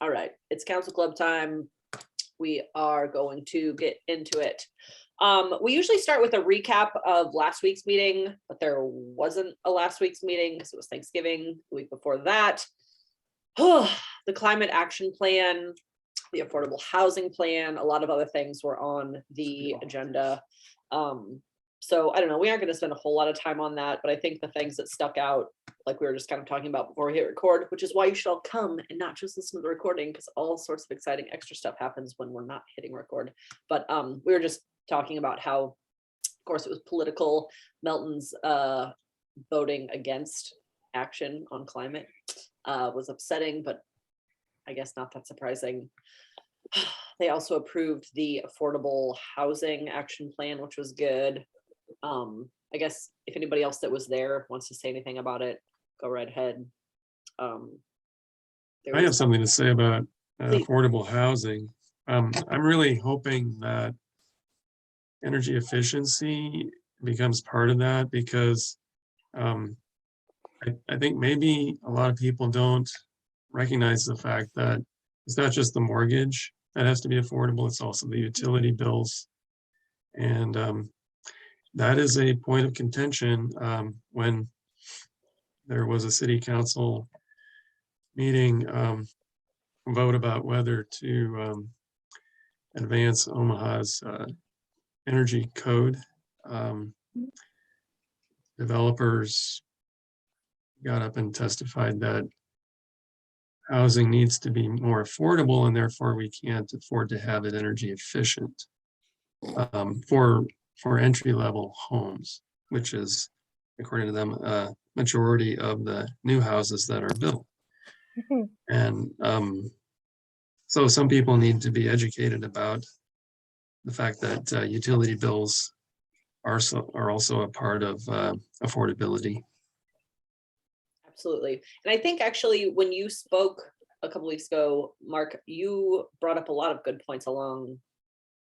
All right, it's council club time. We are going to get into it. We usually start with a recap of last week's meeting, but there wasn't a last week's meeting because it was Thanksgiving. The week before that, the climate action plan, the affordable housing plan, a lot of other things were on the agenda. So I don't know, we aren't going to spend a whole lot of time on that, but I think the things that stuck out, like we were just kind of talking about before we hit record, which is why you should all come and not just listen to the recording, because all sorts of exciting extra stuff happens when we're not hitting record. But we were just talking about how, of course, it was political. Melton's voting against action on climate was upsetting, but I guess not that surprising. They also approved the affordable housing action plan, which was good. I guess if anybody else that was there wants to say anything about it, go right ahead. I have something to say about affordable housing. I'm really hoping that energy efficiency becomes part of that, because I think maybe a lot of people don't recognize the fact that it's not just the mortgage that has to be affordable, it's also the utility bills. And that is a point of contention when there was a city council meeting vote about whether to advance Omaha's energy code. Developers got up and testified that housing needs to be more affordable, and therefore we can't afford to have it energy efficient for entry-level homes, which is, according to them, a majority of the new houses that are built. And so some people need to be educated about the fact that utility bills are also a part of affordability. Absolutely. And I think actually when you spoke a couple weeks ago, Mark, you brought up a lot of good points along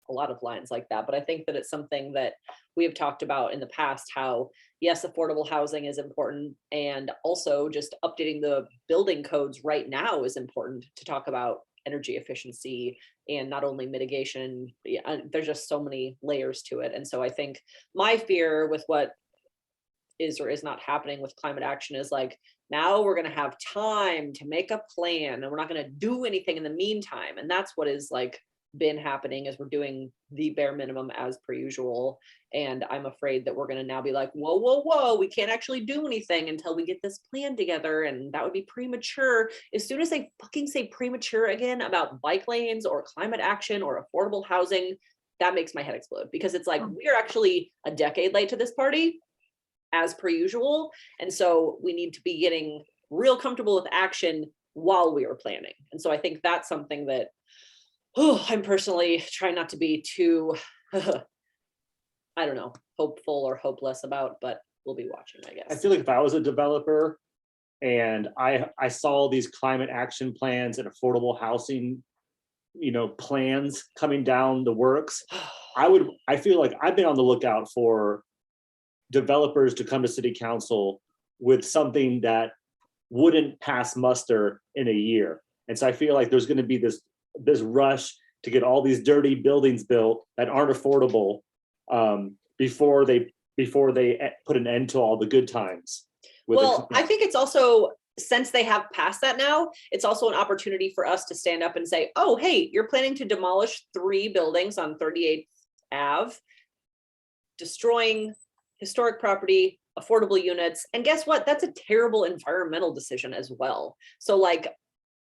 a lot of lines like that. But I think that it's something that we have talked about in the past, how yes, affordable housing is important. And also just updating the building codes right now is important to talk about energy efficiency and not only mitigation. There's just so many layers to it. And so I think my fear with what is or is not happening with climate action is like, now we're going to have time to make a plan and we're not going to do anything in the meantime. And that's what is like been happening, is we're doing the bare minimum as per usual. And I'm afraid that we're going to now be like, whoa, we can't actually do anything until we get this plan together. And that would be premature. As soon as they fucking say premature again about bike lanes or climate action or affordable housing, that makes my head explode, because it's like, we're actually a decade late to this party as per usual. And so we need to be getting real comfortable with action while we are planning. And so I think that's something that I'm personally trying not to be too, I don't know, hopeful or hopeless about, but we'll be watching, I guess. I feel like if I was a developer and I saw these climate action plans and affordable housing, plans coming down the works, I feel like I've been on the lookout for developers to come to city council with something that wouldn't pass muster in a year. And so I feel like there's going to be this rush to get all these dirty buildings built that aren't affordable before they put an end to all the good times. Well, I think it's also, since they have passed that now, it's also an opportunity for us to stand up and say, oh, hey, you're planning to demolish 3 buildings on 38th Ave, destroying historic property, affordable units. And guess what? That's a terrible environmental decision as well. So like,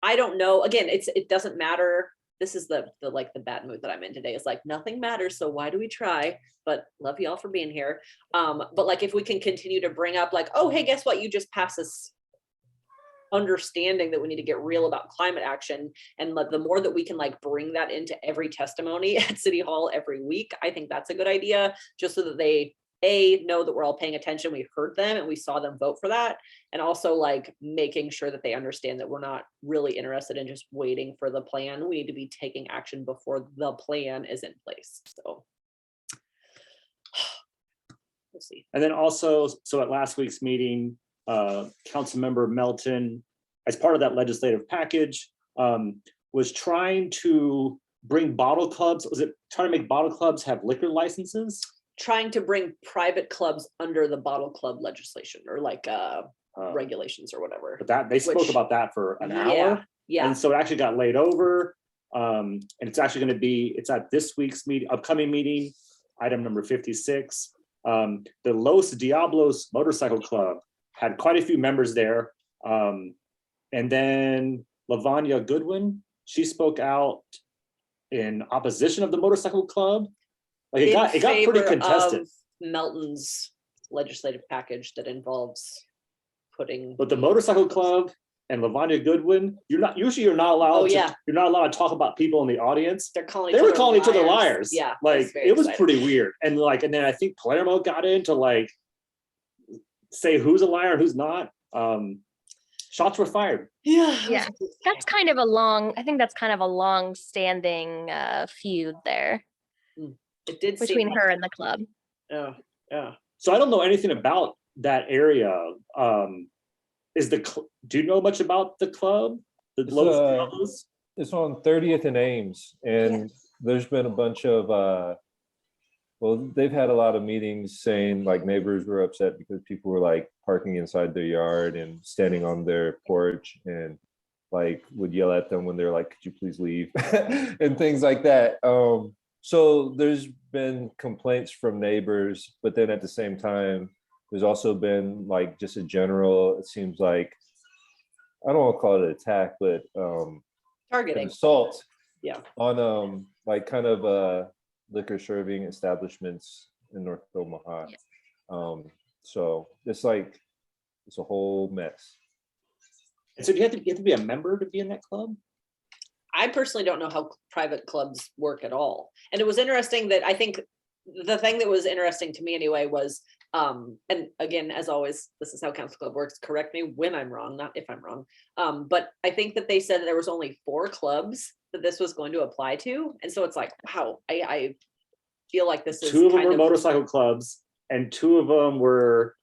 I don't know. Again, it doesn't matter. This is the bad mood that I'm in today. It's like nothing matters. So why do we try? But love y'all for being here. But like, if we can continue to bring up like, oh, hey, guess what? You just passed this understanding that we need to get real about climate action. And the more that we can like bring that into every testimony at City Hall every week, I think that's a good idea, just so that they know that we're all paying attention, we heard them and we saw them vote for that, and also like making sure that they understand that we're not really interested in just waiting for the plan. We need to be taking action before the plan is in place. So we'll see. And then also, so at last week's meeting, Councilmember Melton, as part of that legislative package, was trying to bring bottle clubs. Was it trying to make bottle clubs have liquor licenses? Trying to bring private clubs under the bottle club legislation or like regulations or whatever. But that they spoke Which- about that for an Yeah, hour. yeah. And so it actually got laid over. And it's actually going to be, it's at this week's upcoming meeting, item number 56. The Los Diablos Motorcycle Club had quite a few members there. And then Lavanya Goodwin, she spoke out in opposition of the motorcycle club. Like it got pretty favor contested. of Melton's legislative package that involves putting. But the motorcycle club and Lavanya Goodwin, you're not allowed Oh, yeah. you're not allowed to talk about people in the audience. They Were calling each other liars. Yeah. Like very it was exciting. pretty weird. And then I think Palermo got in to like say who's a liar and who's not. Shots were fired. Yeah. Yeah. That's kind of a I think that's kind of a long-standing feud there It did between seem her and the club. Yeah. Yeah. So I don't know anything about that area. Do you know much about the club? The It's, Los Diablos? It's on 30th and Ames, and there's been a bunch of, well, they've had a lot of meetings saying like neighbors were upset because people were like parking inside their yard and standing on their porch and like would yell at them when they're like, could you please leave? And things like that. So there's been complaints from neighbors, but then at the same time, there's also been like just a general, it seems like, I don't want to call it an attack, but an Targeting. assault Yeah. on like kind of liquor serving establishments in North Omaha. So it's like it's a whole mess. And so do you have to be a member to be in that club? I personally don't know how private clubs work at all. And it was interesting that I think the thing that was interesting to me anyway was, and again, as always, this is how council club works. Correct me when I'm wrong, not if I'm wrong. But I think that they said that there was only 4 clubs that this was going to apply to. And so it's like, wow, I feel like this is 2 of them kind were of motorcycle clubs and 2 of them were,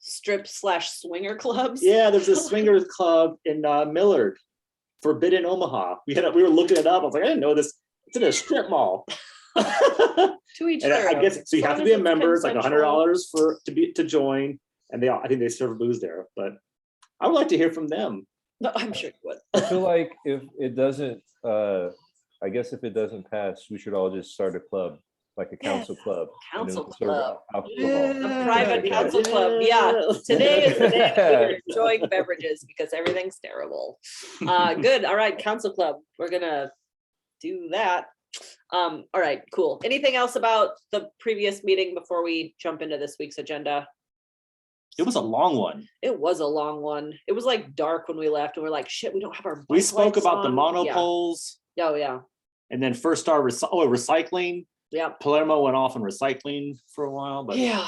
strip/swinger clubs. yeah, there's a swingers club in Millard, Forbidden Omaha. We were looking it up. I was like, I didn't know this. It's in a strip mall. To each And their I own. guess so. You As have to long be as a it's member. It's like consensual. $100 to join, and I think they serve booze there. But I would like to hear from them. No, I'm sure you would. I feel like if it doesn't, I guess if it doesn't pass, we should all just start a club, like a council club. and then Council we serve club. alcohol. A private Yeah. council club. Yeah. Today is the day that we're enjoying beverages because everything's terrible. Good. All right, council club. We're gonna do that. All right, cool. Anything else about the previous meeting before we jump into this week's agenda? It was a long one. It was a long one. It was like dark when we left and we're like, shit, we don't have our. We bike spoke lights about the on. Yeah. monopoles, Oh, yeah. and then First Star recycling. Yeah. Palermo went off on recycling for a while, but Yeah.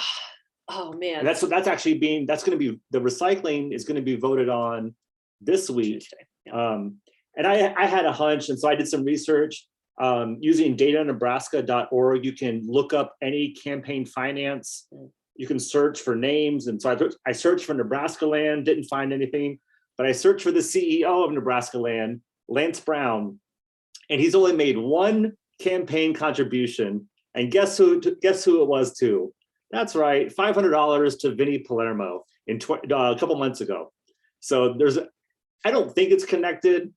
Oh, man. and that's actually that's going to be, the recycling is going to be voted on this week. Tuesday. Yeah. And I had a hunch, and so I did some research using datanebraska.org. You can look up any campaign finance. You can search for names, and so I searched for Nebraska Land, didn't find anything, but I searched for the CEO of Nebraska Land, Lance Brown, and he's only made 1 campaign contribution, and guess who it was to? That's right, $500 to Vinnie Palermo in a couple months ago. So I don't think it's connected.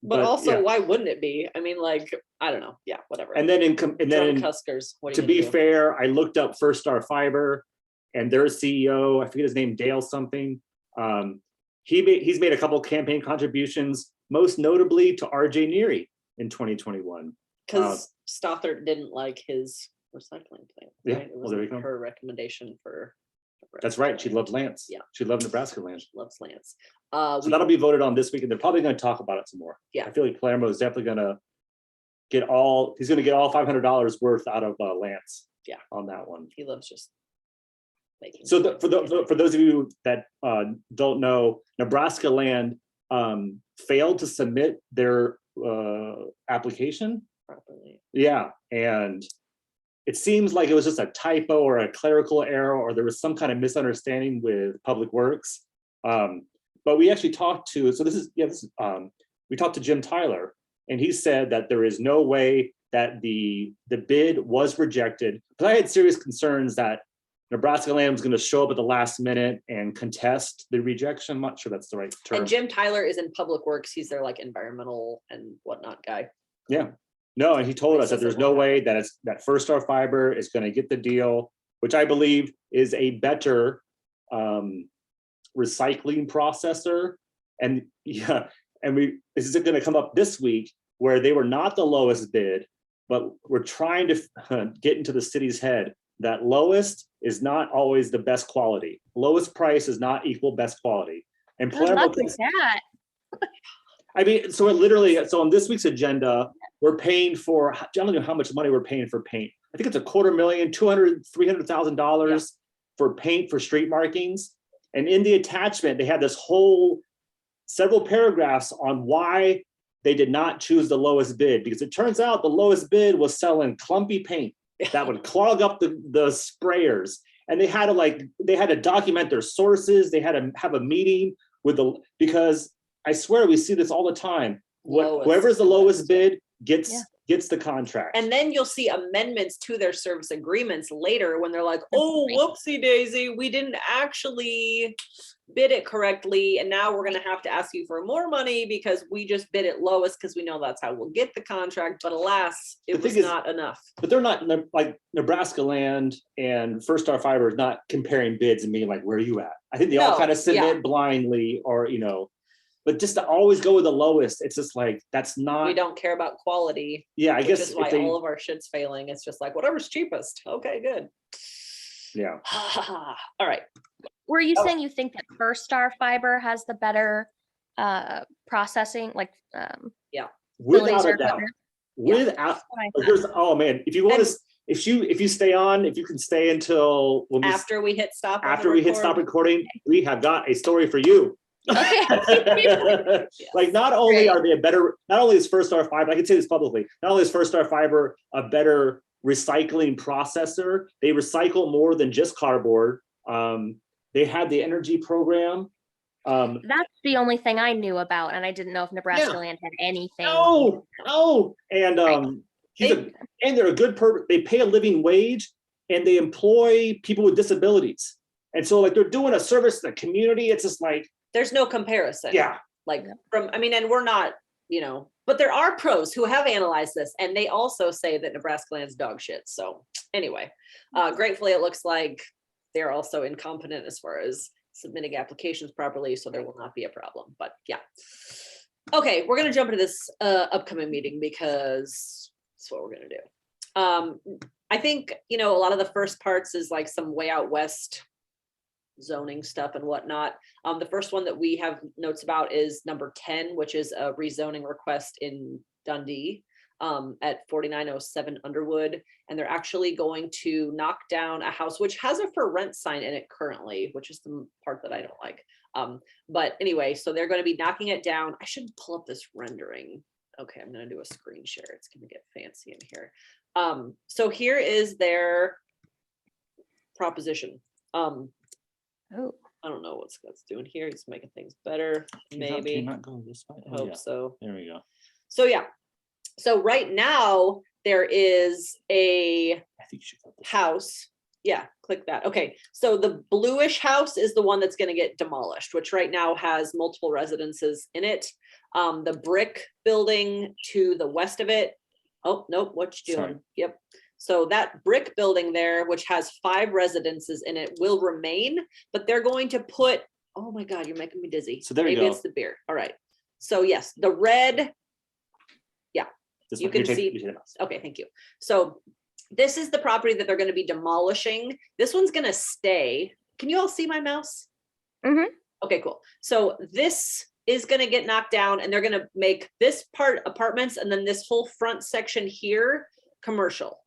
But also, yeah. why wouldn't it be? I mean, like, I don't know. Yeah, whatever. And then Drunk Huskers. What are to you be gonna do? fair, I looked up First Star Fiber and their CEO, I forget his name, Dale something. He's made a couple campaign contributions, most notably to RJ Neary in 2021. Because Stothert didn't like his recycling plant. Yeah, Right? It well, there you was go. her recommendation for. That's right. She loved Lance. Yeah. She loved Nebraska Land. Loves Lance. So that'll be voted on this week, and they're probably going to talk about it some more. Yeah. I feel like Palermo is definitely going to get he's going to get all $500 worth out of Lance. Yeah. On that one. He loves just making. So for those of you that don't know, Nebraska Land failed to submit their application. Properly. Yeah, and it seems like it was just a typo or a clerical error, or there was some kind of misunderstanding with Public Works. But but we actually talked to, so this is, we talked to Jim Tyler, and he said that there is no way that the bid was rejected. But I had serious concerns that Nebraska Land was going to show up at the last minute and contest the rejection. I'm not sure that's the right term. And Jim Tyler is in Public Works. He's their like environmental and whatnot guy. Yeah, no, and he told us that there's no way that that First Star Fiber is going to get the deal, which I believe is a better recycling processor. And yeah, and this is going to come up this week where they were not the lowest bid, but we're trying to get into the city's head that lowest is not always the best quality. Lowest price is not equal best quality. And Good luck Palermo, with that. I mean, so it literally, so on this week's agenda, we're paying for, I don't know how much money we're paying for paint. I think it's $250,000, $300,000 for paint for street markings. And in the attachment, they had this whole several paragraphs on why they did not choose the lowest bid, because it turns out the lowest bid was selling clumpy paint that would clog up the sprayers. And they had to document their sources. They had to have a meeting with because I swear we see this all the time. Whoever's the lowest bid gets the contract. And then you'll see amendments to their service agreements later when they're like, oh, whoopsie daisy, we didn't actually bid it correctly. And now we're going to have to ask you for more money because we just bid it lowest because we know that's how we'll get the contract. But alas, it was not enough. But they're not like Nebraska Land and First Star Fiber is not comparing bids and being like, where are you at? I think they all kind of submit blindly or, but just to always go with the lowest, it's just like, that's not. We don't care about quality. Yeah, I guess. Which is why all of our shit's failing. It's just like, whatever's cheapest. Okay, good. Yeah. All right. Were you saying you think that First Star Fiber has the better processing, like Without a doubt. Without, oh man, if you want to, if you stay on, if you can stay until after we hit stop. After we hit stop recording, we have got a story for you. Okay. Like not only are they not only is First Star Fiber, I can say this publicly, not only is First Star Fiber a better recycling processor, they recycle more than just cardboard. They had the energy program. That's the only thing I knew about, and I didn't know if Nebraska Land had anything. No, and and they're a good they pay a living wage, and they employ people with disabilities, and so like they're doing a service to the community. It's just like there's no comparison. Yeah, like and we're not, but there are pros who have analyzed this, and they also say that Nebraska Land's dog shit. So anyway, gratefully, it looks like they're also incompetent as far as submitting applications properly, so there will not be a problem. But yeah. Okay, we're gonna jump into this upcoming meeting because that's what we're gonna do. I think, a lot of the first parts is like some way out west zoning stuff and whatnot. The first one that we have notes about is number 10, which is a rezoning request in Dundee at 4907 Underwood. And they're actually going to knock down a house which has a for rent sign in it currently, which is the part that I don't like. But anyway, so they're going to be knocking it down. I should pull up this rendering. Okay, I'm going to do a screen share. It's going to get fancy in here. So here is their proposition. I don't know what Scott's doing here. He's making things better. Maybe. Can you not go this way? I hope so. There we go. So yeah. So right now there is a I think you should go this house. Yeah, click that. Okay, so the bluish house is the one that's going to get demolished, which right now has multiple residences in it. The brick building to the west of it. Oh, nope, what you doing? Sorry. Yep. So that brick building there, which has 5 residences in it, will remain, but they're going to put, oh my God, you're making me dizzy. So there you Maybe go. it's the beer. All right. So yes, the red, This you one. can Here, see. take the mouse. Okay, thank you. So this is the property that they're going to be demolishing. This one's going to stay. Can you all see my mouse? Mhm. Okay, cool. So this is going to get knocked down, and they're going to make this part apartments, and then this whole front section here commercial.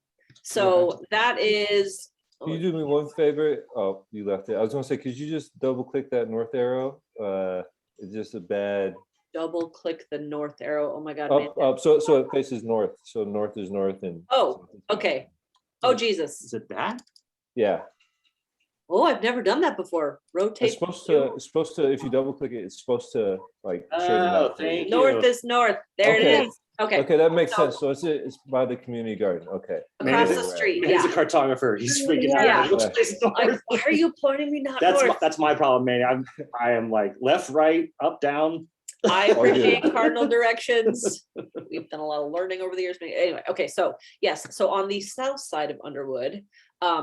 So that is. Can you do me one favor? Oh, you left it. I was gonna say, could you just double click that north arrow? It's just a bad. Double click the north arrow. Oh my God. Up. So it faces north. So north is north and. Oh, okay. Oh, Jesus. Is it that? Yeah. Oh, I've never done that before. It's Rotate. supposed to, if you double click it, it's supposed to like shade it Oh, out. for you. thank you. North is north. There it Okay. is. Okay. Okay, that makes So- sense. So it's by the community garden. Okay. Across Man, the street. He's a Yeah. cartographer. He's freaking out. Yeah. Like, which way is Like, north? why are you pointing me not That's north? that's my problem, man. I am like left, right, up, down. I All good. appreciate cardinal directions. We've done a lot of learning over the years. But anyway, okay, so yes, so on the south side of Underwood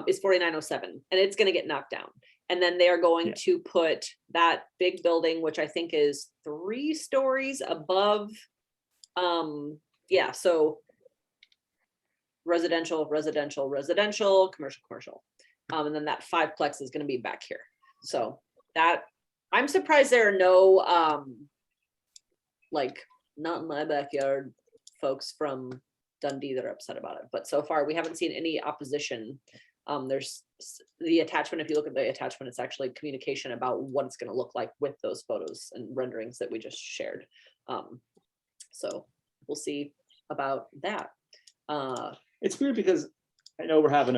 is 4907, and it's gonna get knocked down. And then they are going Yeah. to put that big building, which I think is 3 stories above. Yeah, so residential, residential, residential, commercial, commercial. And then that 5-plex is gonna be back here. So that, I'm surprised there are no like not in my backyard folks from Dundee that are upset about it. But so far we haven't seen any opposition. There's the attachment, if you look at the attachment, it's actually communication about what it's going to look like with those photos and renderings that we just shared. So we'll see about that. It's weird because I know we're having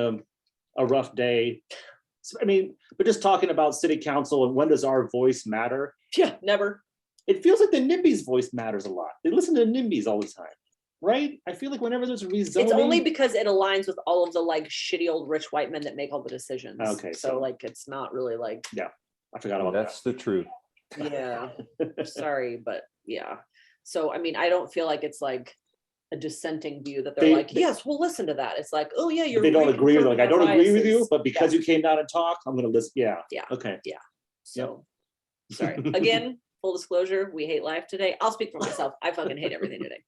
a rough day. I mean, but just talking about city council and when does our voice matter? Yeah, never. It feels like the NIMBYs voice matters a lot. They listen to NIMBYs all the time, right? I feel like whenever there's a rezoning. It's only because it aligns with all of the like shitty old rich white men that make all the decisions. Okay, So so- like it's not really like, I forgot about that. That's the truth. yeah, sorry, but yeah. So I mean, I don't feel like it's like a dissenting view that they're They- like, yes, we'll listen to that. It's like, oh yeah, you're. They don't agree with like I reconfirming don't our agree with you, biases. but because you came down and talked, I'm gonna listen. Yeah. Yeah. Okay. So, sorry. Again, full disclosure, we hate life today. I'll speak for myself. I fucking hate everything today.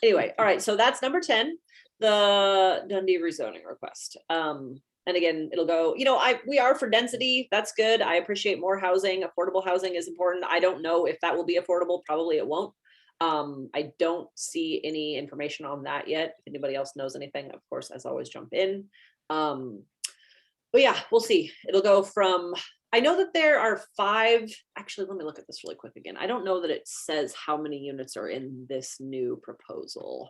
Anyway, all right. So that's number 10, the Dundee rezoning request. And again, it'll go, we are for density. That's good. I appreciate more housing. Affordable housing is important. I don't know if that will be affordable. Probably it won't. I don't see any information on that yet. If anybody else knows anything, of course, as always, jump in. But yeah, we'll see. It'll go from, I know that there are 5, actually, let me look at this really quick again. I don't know that it says how many units are in this new proposal.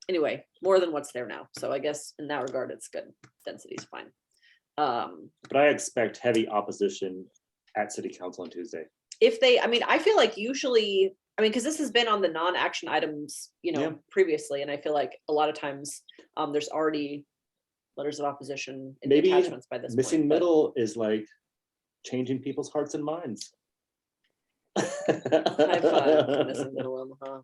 Anyway, more than what's there now. So I guess in that regard, it's good. Density's fine. But I expect heavy opposition at city council on Tuesday. If they, I mean, I feel like usually, I mean, because this has been on the non-action items, Yeah. previously, and I feel like a lot of times there's already letters of opposition in the Maybe attachments by this point. Missing but- middle is like changing people's hearts and minds. High five, missing middle Omaha.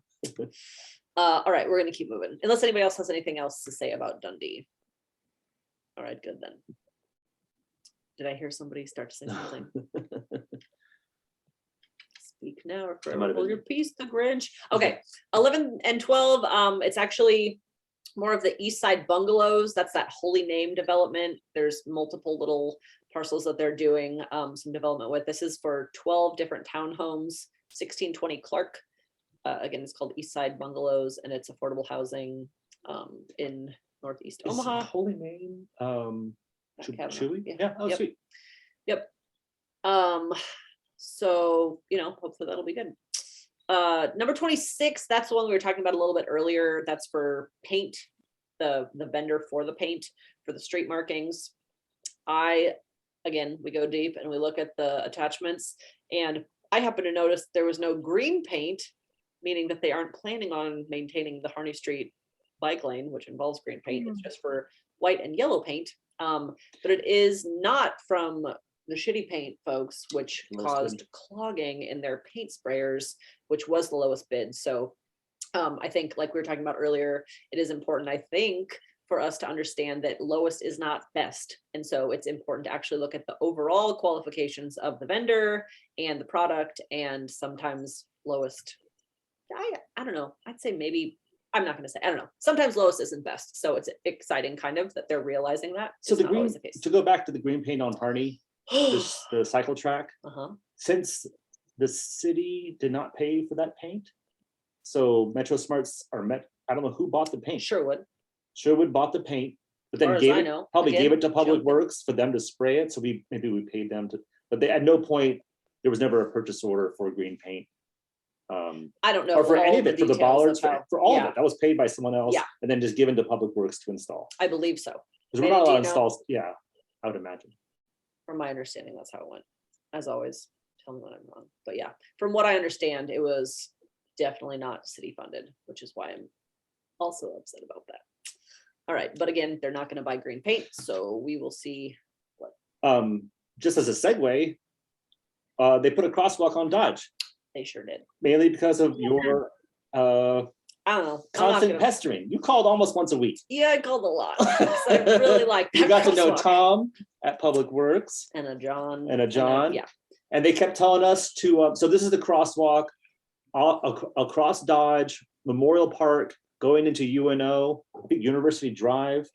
All right, we're gonna keep moving. Unless anybody else has anything else to say about Dundee. All right, good then. Did I hear somebody start to say something? Speak now or That might forever have hold been your peace, the Grinch. Okay, 11 and 12, it's actually more of the east side bungalows. That's that holy name development. There's multiple little parcels that they're doing some development with. This is for 12 different townhomes, 1620 Clark. Again, it's called East Side Bungalows, and it's affordable housing in Northeast Is Omaha. holy name. Back Kavanaugh. Chewy? Yeah. Yeah. Oh, Yep. sweet. So hopefully that'll be good. Number 26, that's the one we were talking about a little bit earlier. That's for paint, the vendor for the paint for the street markings. Again, we go deep and we look at the attachments, and I happen to notice there was no green paint, meaning that they aren't planning on maintaining the Harney Street bike lane, which involves green paint. It's just for white and yellow paint. But it is not from the shitty paint folks, which Lowest caused bid. clogging in their paint sprayers, which was the lowest bid. So I think, like we were talking about earlier, it is important, I think, for us to understand that lowest is not best. And so it's important to actually look at the overall qualifications of the vendor and the product, and sometimes lowest, I don't know, I'd say maybe, I'm not going to say, I don't know. Sometimes lowest isn't best. So it's exciting kind of that they're realizing that. So It's the not green, always case. to go back to the green paint on Harney, the cycle track, Uh-huh. since the city did not pay for that paint, so Metro Smarts I don't know who bought the paint. Sherwood. Sherwood bought the paint, but Far then as gave I it, know. probably Again, gave it to Public jumping. Works for them to spray it. So maybe we paid them to, but they, at no point, there was never a purchase order for green paint. I don't know. Or for all any of it, for the details bollards, of how- for all of yeah, it, that was paid by someone else Yeah. and then just given to Public Works to install. I believe so. Because we're Manny, not do allowed you to know? install, yeah, I would imagine. From my understanding, that's how it went. As always, tell me when I'm wrong. But yeah, from what I understand, it was definitely not city funded, which is why I'm also upset about that. All right, but again, they're not going to buy green paint, so we will see. Just as a segue, they put a crosswalk on Dodge, They sure did. mainly because of your I don't know. I'm not constant gonna, pestering. You called almost once a week. yeah, I called a lot. 'Cause I really like that You got to know crosswalk. Tom at Public Works And a John. and a John. Yeah. And they kept telling us to, so this is the crosswalk across Dodge, Memorial Park, going into UNO, I think University Drive,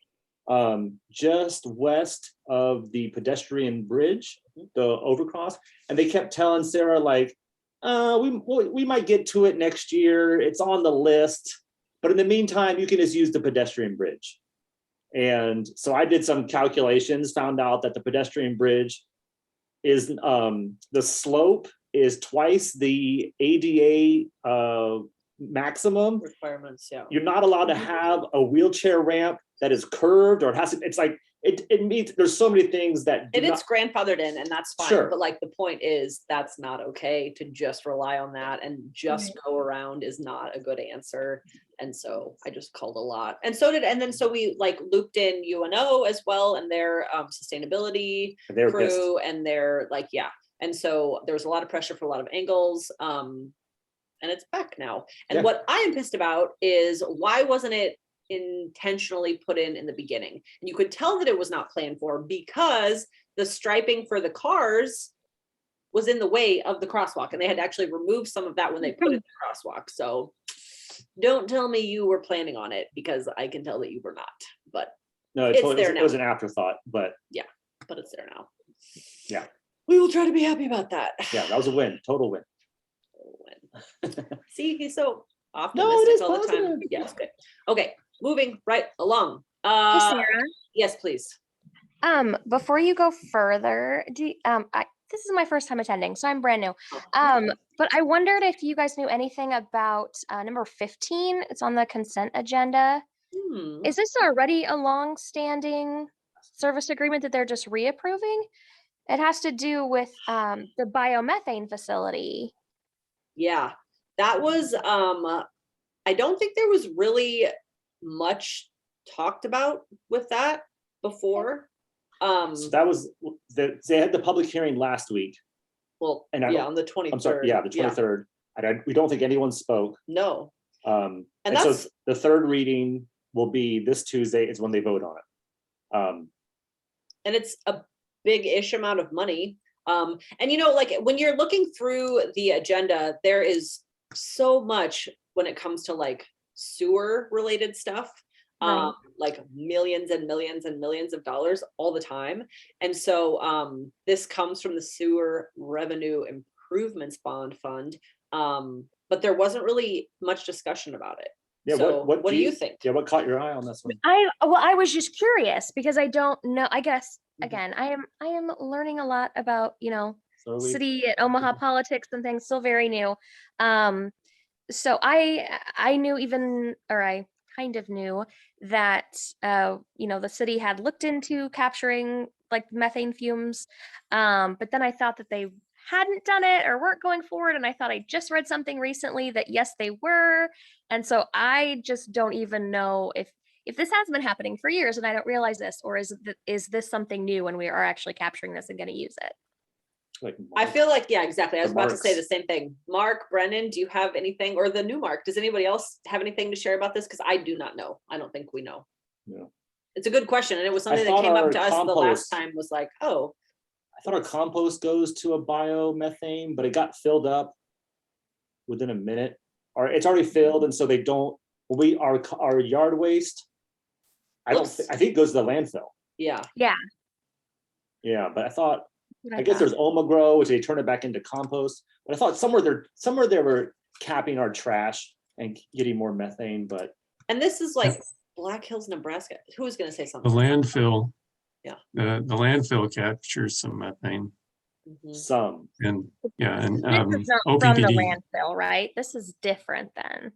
just west of the pedestrian bridge, the overcross. And they kept telling Sarah, like, we might get to it next year. It's on the list. But in the meantime, you can just use the pedestrian bridge. And so I did some calculations, found out that the pedestrian bridge is the slope is twice the ADA maximum. Requirements, yeah. You're not allowed to have a wheelchair ramp that is curved, or it has to, it's like, it means there's so many things that do And it's not, grandfathered in, and that's fine, Sure. but like the point is, that's not okay to just rely on that, and just go around is not a good answer. And so I just called a lot, and so we like looped in UNO as well, and their sustainability they were pissed. crew, and they're like, yeah. And so there was a lot of pressure for a lot of angles, and it's back now. And Yeah. what I am pissed about is, why wasn't it intentionally put in the beginning? And you could tell that it was not planned for, because the striping for the cars was in the way of the crosswalk, and they had to actually remove some of that when they put in the crosswalk. So don't tell me you were planning on it, because I can tell that you were not. But No, It's totally- there it was now. an afterthought, but it's there now. Yeah. We will try to be happy about that. yeah, that was a win, total win. See, he's so No, optimistic it is all the time. positive. Yes, good. Okay, moving right along. Hey, Sarah. Yes, please. Before you go further, this is my first time attending, so I'm brand new. But I wondered if you guys knew anything about number 15. It's on the consent agenda. Hmm. Is this already a long-standing service agreement that they're just reapproving? It has to do with the biomethane facility. Yeah, that was, I don't think there was really much talked about with that before. So that was, they had the public hearing last week. Well, and I yeah, don't- on the 23rd. I'm sorry, yeah, the 23rd. And we don't think anyone spoke. No, And And so that's- the third reading will be this Tuesday is when they vote on it. and it's a big-ish amount of money. And like when you're looking through the agenda, there is so much when it comes to like sewer related stuff. Right. Like millions and millions and millions of dollars all the time. And so this comes from the Sewer Revenue Improvements Bond Fund. But there wasn't really much discussion about it. Yeah, So what do you think? Yeah, what caught your eye on this one? I was just curious because I don't know. I guess Mhm. again, I am learning a lot about, So we, city and Omaha politics and things, still very new. So I knew I kind of knew that the city had looked into capturing like methane fumes, but then I thought that they hadn't done it or weren't going forward, and I thought I just read something recently that yes they were, and so I just don't even know if this has been happening for years and I don't realize this, or is this something new and we are actually capturing this and going to use it. like, I feel like, yeah, exactly. I was The about to say the marks. same thing. Mark, Brennan, do you have anything, or the new Mark, does anybody else have anything to share about this? Because I do not know. I don't think we know. No. It's a good question. And it was something that thought came up our to us the last compost- time, was like, oh, I thought our compost goes to a biomethane, but it got filled up within a minute. Or it's already filled, and so they don't. Our yard waste. I Looks- think it goes to the landfill. yeah. Yeah, but I thought. What I guess thought. there's Omaha, which they turn it back into compost. But I thought somewhere they were capping our trash and getting more methane. But And this is like Black Hills, Nebraska. Who was going to say The something? landfill. Yeah. The landfill captures some methane Mhm. some. and, yeah, and This is not from the OPPD. landfill, right? This is different then.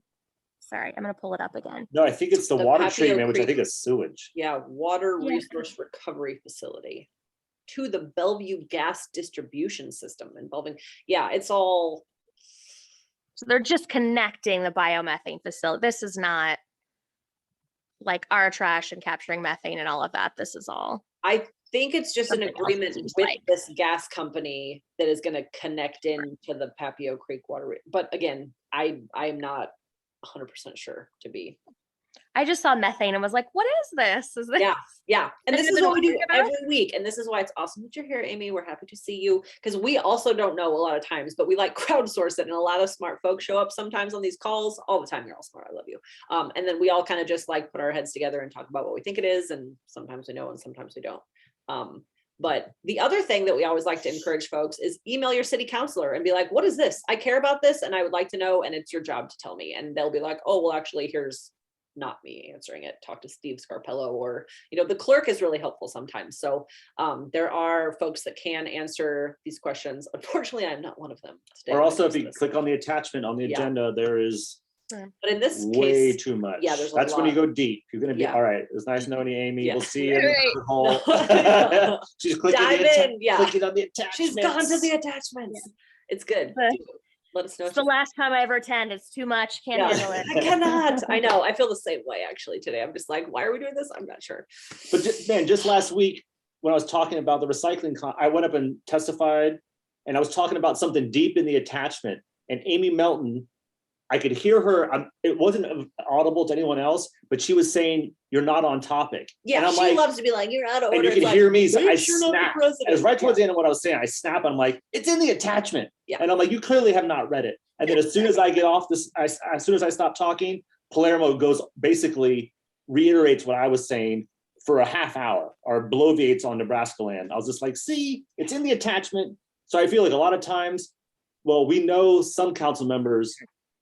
Sorry, I'm gonna pull it up again. No, I think it's the The water Papio treatment, which I Creek. think is sewage. Yeah, water Yeah. resource recovery facility to the Bellevue gas distribution system involving, yeah, it's all, So they're just connecting the biomethane facility. This is not like our trash and capturing methane and all of that. This is all. I think it's just an Something else, it agreement seems with like. this gas company that is gonna connect into the Papio Creek water. But again, I'm not 100% sure to be. I just saw methane and was like, what is this? Is this? Yeah, yeah. And this Anyone is been what we do wondering about? every week. And this is why it's awesome that you're here, Amy. We're happy to see you. Because we also don't know a lot of times, but we like crowdsource it. And a lot of smart folks show up sometimes on these calls all the time. You're all smart. I love you. And then we all kind of just like put our heads together and talk about what we think it is. And sometimes we know and sometimes we don't. But the other thing that we always like to encourage folks is email your city councilor and be like, what is this? I care about this and I would like to know. And it's your job to tell me. And they'll be like, oh, well, actually, here's not me answering it. Talk to Steve Scarpello, or, the clerk is really helpful sometimes. So there are folks that can answer these questions. Unfortunately, I'm not one of them today. Or also, if when it you comes to click on the attachment on the Yeah. agenda, there is this. But in this way case, too much. yeah, there's a That's when you lot. go deep. You're gonna be, Yeah. all right, it's nice knowing you, Amy. Yeah. We'll see you in the Right. rabbit hole. No. She's clicking Dive the in, yeah. clicking on the attachments. she's gone to the attachments. It's good. But- Do it. Let us know. It's if the you- last time I ever attend. It's too much. Can't Yeah. handle it. I cannot. I know. I feel the same way actually today. I'm just like, why are we doing this? I'm not sure. But man, just last week, when I was talking about the recycling, I went up and testified, and I was talking about something deep in the attachment, and Amy Melton, I could hear her, it wasn't audible to anyone else, but she was saying, you're not on topic. Yeah, And I'm she like, loves to be like, you're out of order. and you It's can like, hear me, so I "Bitch, you're not the snap. president." It was right towards Yeah. the end of what I was saying. I snap. I'm like, it's in the attachment. Yeah. And I'm like, you clearly have not read it. And then as soon as I get off this, as soon as I stop talking, Palermo basically reiterates what I was saying for a half hour, or bloviates on Nebraska land. I was just like, see, it's in the attachment. So I feel like a lot of times, well, we know some council members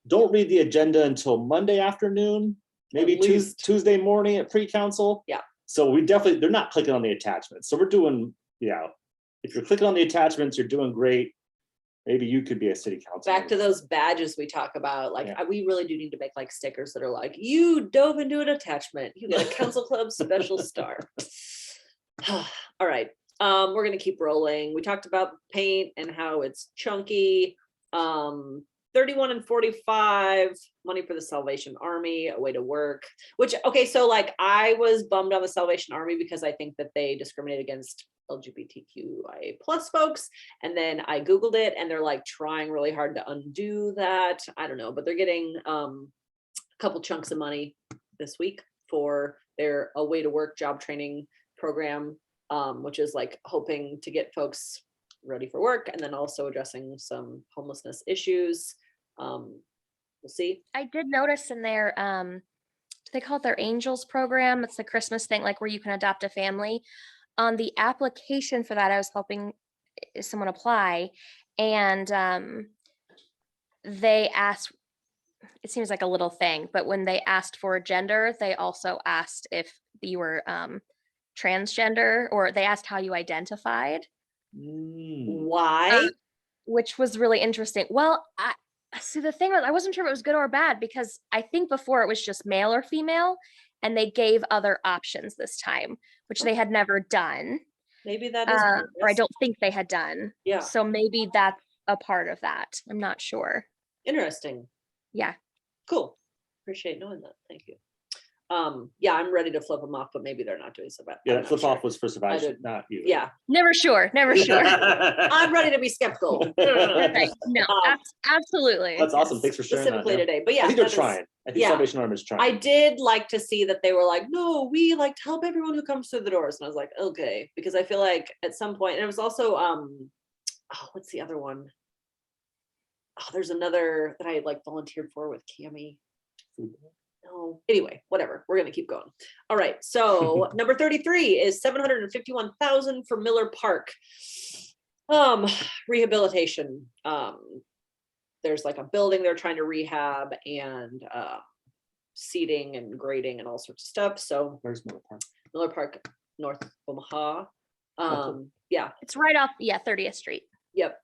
don't read the agenda until Monday afternoon, maybe At least. Tuesday morning at pre-council. Yeah. So they're not clicking on the attachments. So we're doing, if you're clicking on the attachments, you're doing great. Maybe you could be a city council. Back to those badges we talk about, like Yeah. we really do need to make like stickers that are like, you dove into an attachment, you get a council club special star. All right, we're gonna keep rolling. We talked about paint and how it's chunky. 31 and 45, money for the Salvation Army, a way to work, which, okay, so like I was bummed on the Salvation Army because I think that they discriminate against LGBTQIA plus folks. And then I Googled it and they're like trying really hard to undo that. I don't know, but they're getting a couple chunks of money this week for their a way to work job training program, which is like hoping to get folks ready for work and then also addressing some homelessness issues. We'll see. I did notice in their do they call it their Angels program? It's the Christmas thing, like where you can adopt a family. On the application for that, I was helping someone apply, and they asked, it seems like a little thing, but when they asked for a gender, they also asked if you were transgender, or they asked how you identified, Why? which was really interesting. Well, see, the thing was, I wasn't sure if it was good or bad, because I think before it was just male or female, and they gave other options this time, which they had never done, Maybe that is. or I purpose. don't think they had done. Yeah. So maybe that's a part of that. I'm not sure. Interesting. Yeah. Cool. Appreciate knowing that. Thank you. Yeah, I'm ready to flip them off, but maybe they're not doing so bad. Yeah, I'm that not flip sure. off was for survival, did- not you. Yeah, Never sure. Never sure. I'm ready to be skeptical. Right. No, absolutely. That's awesome. Thanks for sharing that. Specifically yeah. today, but yeah, I think they're that is- trying. I think yeah. Salvation Army is trying. I did like to see that they were like, no, we like to help everyone who comes through the doors. And I was like, okay, because I feel like at some point, and it was also, what's the other one? Oh, there's another that I like volunteered for with Cami. No, anyway, whatever. We're gonna keep going. All right. So number 33 is 751,000 for Miller Park. Rehabilitation. There's like a building they're trying to rehab and seating and grading and all sorts of stuff. So Where's Miller Park? Miller Park, North Omaha. cool. Yeah, It's right off, 30th Street. yep.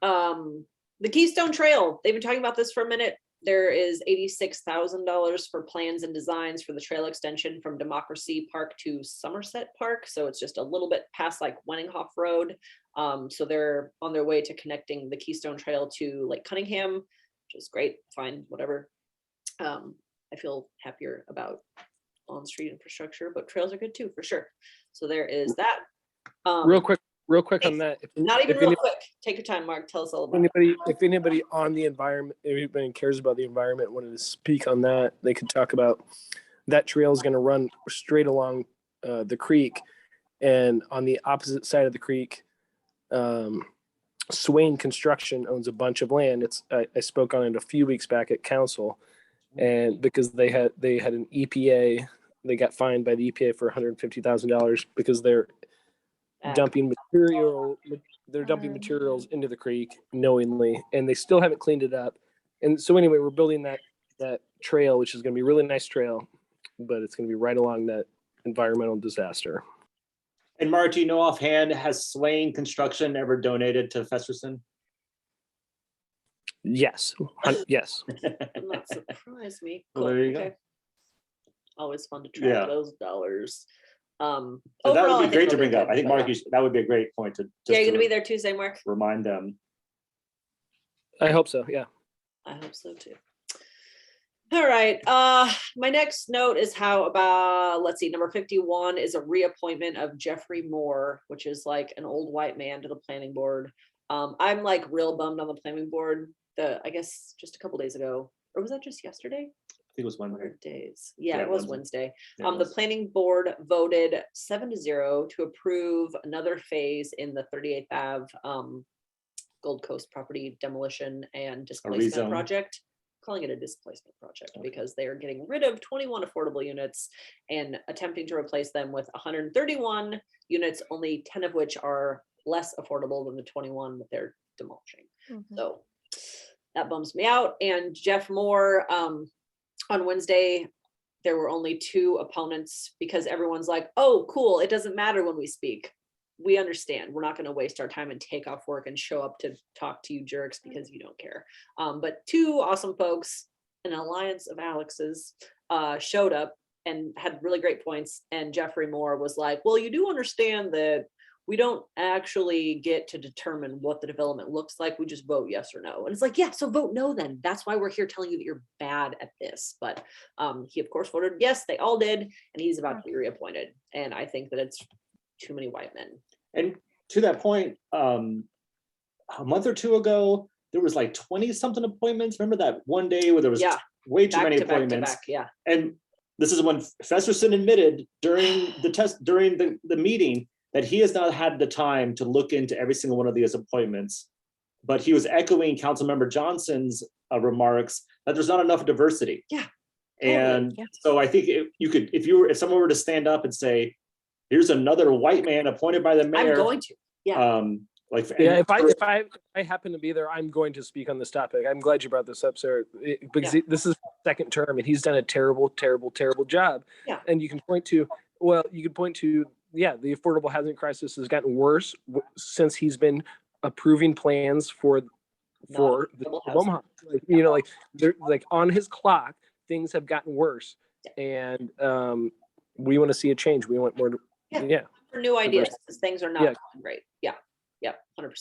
The Keystone Trail, they've been talking about this for a minute. there is $86,000 for plans and designs for the trail extension from Democracy Park to Somerset Park. So it's just a little bit past like Wenninghoff Road. So they're on their way to connecting the Keystone Trail to Lake Cunningham, which is great, fine, whatever. I feel happier about on-street infrastructure, but trails are good too, for sure. So there is that. Real quick on that. Not even real quick. Take your time, Mark. Tell us all about it. If anybody on the environment, if anybody cares about the environment, wanted to speak on that, they could talk about that trail is going to run straight along the creek, and on the opposite side of the creek, Swain Construction owns a bunch of land. I spoke on it a few weeks back at council, and because they had an EPA, they got fined by the EPA for $150,000 because they're dumping materials into the creek knowingly, and they still haven't cleaned it up. And so anyway, we're building that trail, which is going to be a really nice trail, but it's going to be right along that environmental disaster. And Mark, do you know offhand, has Swain Construction ever donated to Festerson? Yes. Yes. That surprised me. Well, there you go. Always fun to track Yeah. those dollars. So that Overall, I would be think great it'll to bring up. good, I think but Mark, that would be a great point to just yeah, you're to gonna be there Tuesday, Mark. remind them. I hope so. Yeah. I hope so too. All right. My next note is how about, let's see, number 51 is a reappointment of Jeffrey Moore, which is like an old white man to the planning board. I'm like real bummed on the planning board. I guess just a couple days ago, or was that just yesterday? I think it was What Wednesday. are days? Yeah, Yeah, it was Wednesday. Wednesday. Yeah, it The was. planning board voted 7-0 to approve another phase in the 38th Ave Gold Coast property demolition and displacement rezone. project. Calling it a displacement project because they are getting rid of 21 affordable units and attempting to replace them with 131 units, only 10 of which are less affordable than the 21 that they're demolishing. So that bums me out. And Jeff Moore, on Wednesday, there were only 2 opponents because everyone's like, oh, cool, it doesn't matter when we speak. We understand. We're not going to waste our time and take off work and show up to talk to you jerks because you don't care. But 2 awesome folks, an alliance of Alex's, showed up and had really great points. And Jeffrey Moore was like, well, you do understand that we don't actually get to determine what the development looks like. We just vote yes or no. And it's like, yeah, so vote no then. That's why we're here telling you that you're bad at this. But he, of course, voted yes, they all did. And he's about to be reappointed. And I think that it's too many white men. And to that point, a month or 2 ago, there was like 20 something appointments. Remember that one day where there was Yeah. way too Back many to back to appointments? back, yeah. And this is when Festerson admitted during the meeting that he has not had the time to look into every single one of these appointments. But he was echoing Councilmember Johnson's remarks that there's not enough diversity. Yeah, And yeah. so I think if someone were to stand up and say, here's another white man appointed by the mayor. I'm going to. Like, Yeah, if I happen to be there, I'm going to speak on this topic. I'm glad you brought this up, Sarah, because this is second term and he's done a terrible, terrible, terrible job. Yeah. And you can point to, the affordable housing crisis has gotten worse since he's been approving plans for the affordable housing. Omaha. Like they're like on his clock, things have gotten worse, and we want to see a change. We want more. For new ideas, because things are not going great. Yeah, 100%.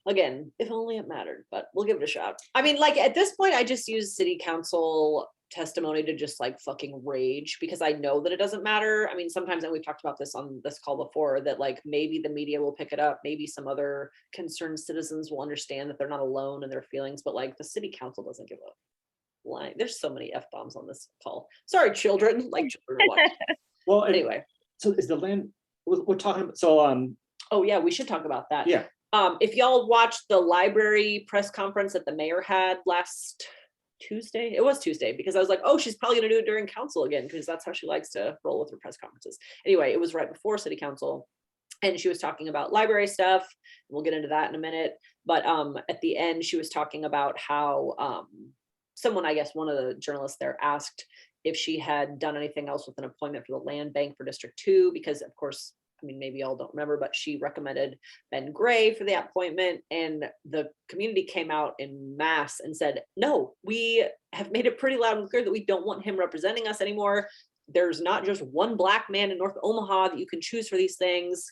Again, if only it mattered, but we'll give it a shot. I mean, like at this point, I just use city council testimony to just like fucking rage because I know that it doesn't matter. I mean, sometimes, and we've talked about this on this call before, that like maybe the media will pick it up, maybe some other concerned citizens will understand that they're not alone in their feelings, but like the city council doesn't give a line. There's so many F-bombs on this call. Sorry, children, like children are watching. well, Anyway. So is the land, we're talking about, so Oh yeah, we should talk about that. yeah. If y'all watched the library press conference that the mayor had last Tuesday, it was Tuesday, because I was like, oh, she's probably gonna do it during council again, because that's how she likes to roll with her press conferences. Anyway, it was right before city council, and she was talking about library stuff. We'll get into that in a minute. But at the end, she was talking about how someone, I guess one of the journalists there, asked if she had done anything else with an appointment for the land bank for District 2, because of course I mean, maybe y'all don't remember, but she recommended Ben Gray for the appointment, and the community came out in mass and said, no, we have made it pretty loud and clear that we don't want him representing us anymore. There's not just one Black man in North Omaha that you can choose for these things.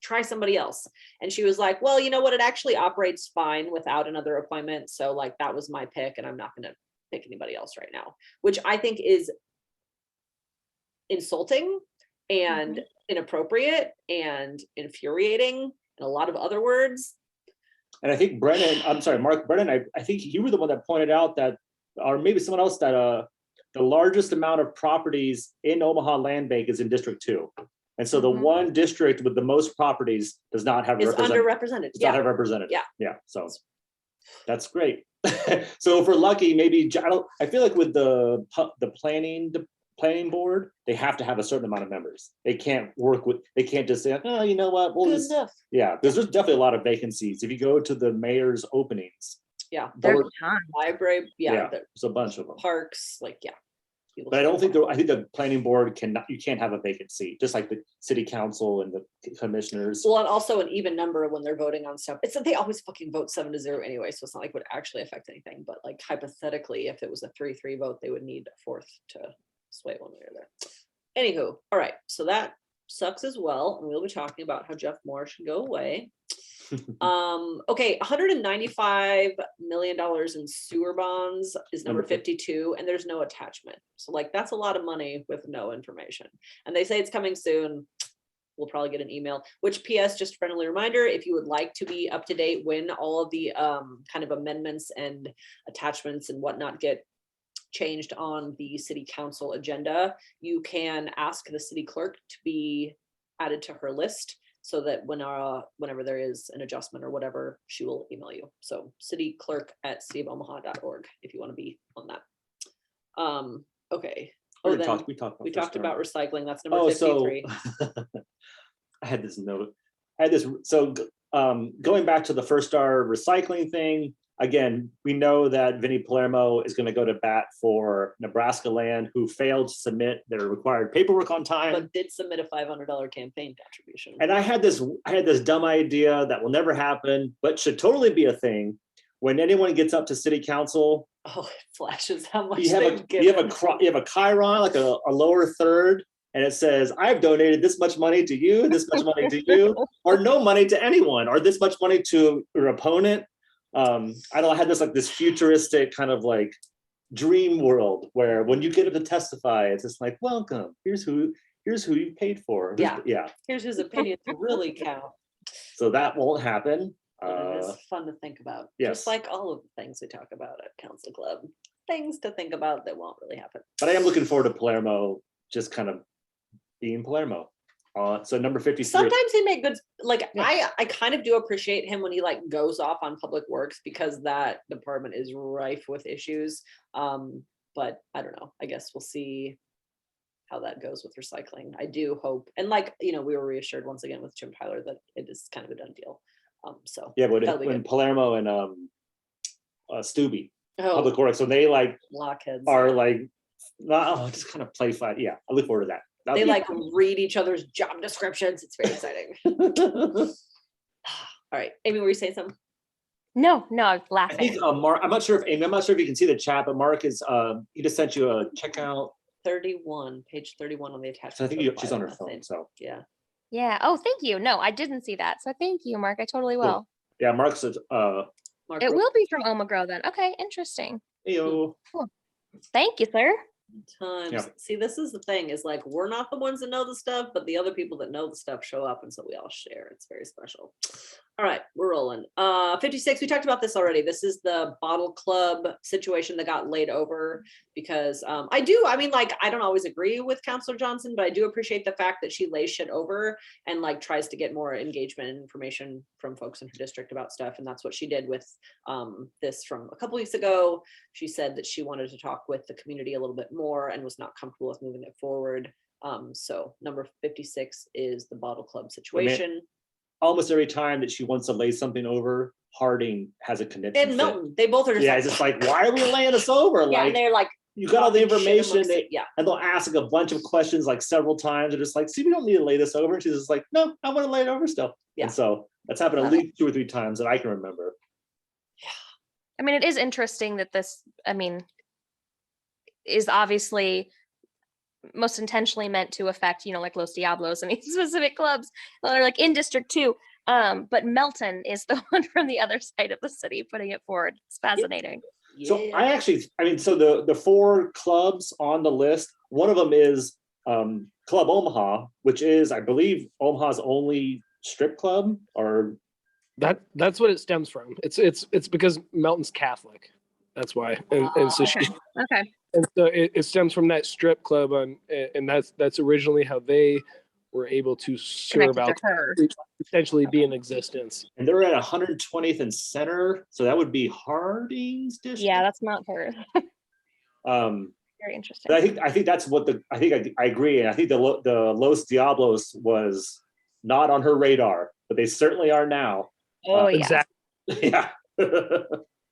Try somebody else. And she was like, well, you know what? It actually operates fine without another appointment. So like, that was my pick, and I'm not going to pick anybody else right now, which I think is insulting and inappropriate and infuriating and a lot of other words. And I think Mark Brennan, I think you were the one that pointed out that, or maybe someone else, that the largest amount of properties in Omaha Land Bank is in District 2. And so the one district with the most properties does not have Is underrepresented. Does not have represented. Yeah. Yeah. So that's great. So if we're lucky, maybe I feel like with the planning board, they have to have a certain amount of members. They can't just say, oh, you know what? Good enough. Yeah, there's definitely a lot of vacancies. If you go to the mayor's openings, Yeah. There's tons. Library. Yeah. there's a bunch of them. Parks. Like, yeah. People But I show don't think up. I think the planning board you can't have a vacant seat, just like the city council and the commissioners. Well, and also an even number when they're voting on stuff. It's that they always fucking vote 7-0 anyway, so it's not like it would actually affect anything. But like hypothetically, if it was a 3-3 vote, they would need a fourth to sway one way or the other. Anywho, all right, so that sucks as well, and we'll be talking about how Jeff Moore should go away. Okay, $195 million in sewer bonds is number 52, and there's no attachment. So like, that's a lot of money with no information. And they say it's coming soon. We'll probably get an email, which PS, just a friendly reminder, if you would like to be up to date when all of the kind of amendments and attachments and whatnot get changed on the city council agenda, you can ask the city clerk to be added to her list, so that whenever there is an adjustment or whatever, she will email you. So cityclerk@cityofomaha.org if you want to be on that. Okay. Oh, then we talked about recycling. That's number 53. I had this note. So going back to the First Star recycling thing, again, we know that Vinnie Palermo is going to go to bat for Nebraska Land, who failed to submit their required paperwork on time. But did submit a $500 campaign contribution. And I had this dumb idea that will never happen, but should totally be a thing. When anyone gets up to city council, oh, it flashes how much you have a chyron, like a lower third, and it says, I've donated this much money to you, this much money to you, or no money to anyone, or this much money to your opponent. I had this futuristic kind of like dream world where when you get up to testify, it's just like, welcome, here's who you paid for. Here's his opinions really count. So that won't happen. It's fun to think about. Yes. Just like all of the things we talk about at Council Club, things to think about that won't really happen. But I am looking forward to Palermo just kind of being Palermo. So number 53. Sometimes he make good, like, Yeah. I kind of do appreciate him when he like goes off on public works, because that department is rife with issues. But I don't know, I guess we'll see how that goes with recycling. I do hope, and like, we were reassured once again with Jim Tyler that it is kind of a done deal. So yeah, but that'll be when good. Palermo and Stubbe, Oh, public works, so they like blockheads are like, just kind of play fight. Yeah, I look forward to that. they like read each other's job descriptions. It's very exciting. All right, Amy, were you saying something? No, I was I laughing. think Mark, I'm not sure if you can see the chat, but Mark is he just sent you a checkout. 31, page 31 on the attachment. So I think she's on her phone. So Yeah. Yeah. Oh, thank you. No, I didn't see that. So thank you, Mark. I totally will. yeah, Mark said Mark It wrote will be from Omaha then. Okay, interesting. Eyo. Thank you, sir. times. Yeah. See, this is the thing, is like, we're not the ones that know the stuff, but the other people that know the stuff show up, and so we all share. It's very special. All right, we're rolling. 56, we talked about this already. This is the bottle club situation that got laid over, because I don't always agree with Counselor Johnson, but I do appreciate the fact that she lays shit over and like tries to get more engagement and information from folks in her district about stuff. And that's what she did with this from a couple weeks ago. She said that she wanted to talk with the community a little bit more and was not comfortable with moving it forward. So number 56 is the bottle club situation. Almost every time that she wants to lay something over, Harding has a connection. And Milton, they both are just Yeah, like, it's just like, why are we laying this over? yeah, and they're like, you got all the talking shit information, amongst it. Yeah. and they'll ask a bunch of questions like several times. They're just like, see, we don't need to lay this over. And she's just like, no, I want to lay it over still. Yeah. And so that's happened at Love it. least 2 or 3 times that I can remember. I mean, it is interesting that this, I mean, is obviously most intentionally meant to affect, you know, like Los Diablos and these specific clubs that are like in District 2. But Melton is the one from the other side of the city putting it forward. It's fascinating. So Yeah. so the 4 clubs on the list, one of them is Club Omaha, which is, I believe, Omaha's only strip club, or That's what it stems from. It's because Melton's Catholic. That's why. And so she, Okay. and so it stems from that strip club and that's originally how they were able to serve Connected out, to her. essentially be in existence. and they're at 120th and Center, so that would be Harding's district. Yeah, that's not her. Um, Very interesting. but I think that's what I agree, and I think the Los Diablos was not on her radar, but they certainly are now. Oh, yeah. Exactly. Yeah.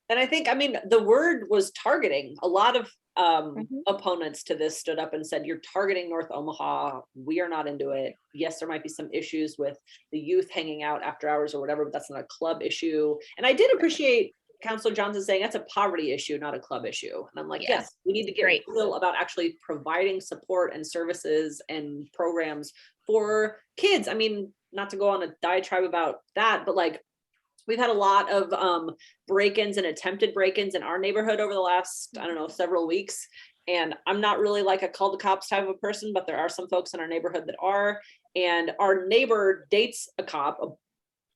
And I think, I mean, the word was targeting. A lot of Mhm. opponents to this stood up and said, you're targeting North Omaha. We are not into it. Yes, there might be some issues with the youth hanging out after hours or whatever, but that's not a club issue. And I did appreciate Councilor Johnson saying that's a poverty issue, not a club issue. And I'm like, Yeah. yes, we need to get Great. real about actually providing support and services and programs for kids. I mean, not to go on a diatribe about that, but like, we've had a lot of break-ins and attempted break-ins in our neighborhood over the last, I don't know, several weeks. And I'm not really like a call the cops type of person, but there are some folks in our neighborhood that are. And our neighbor dates a cop, an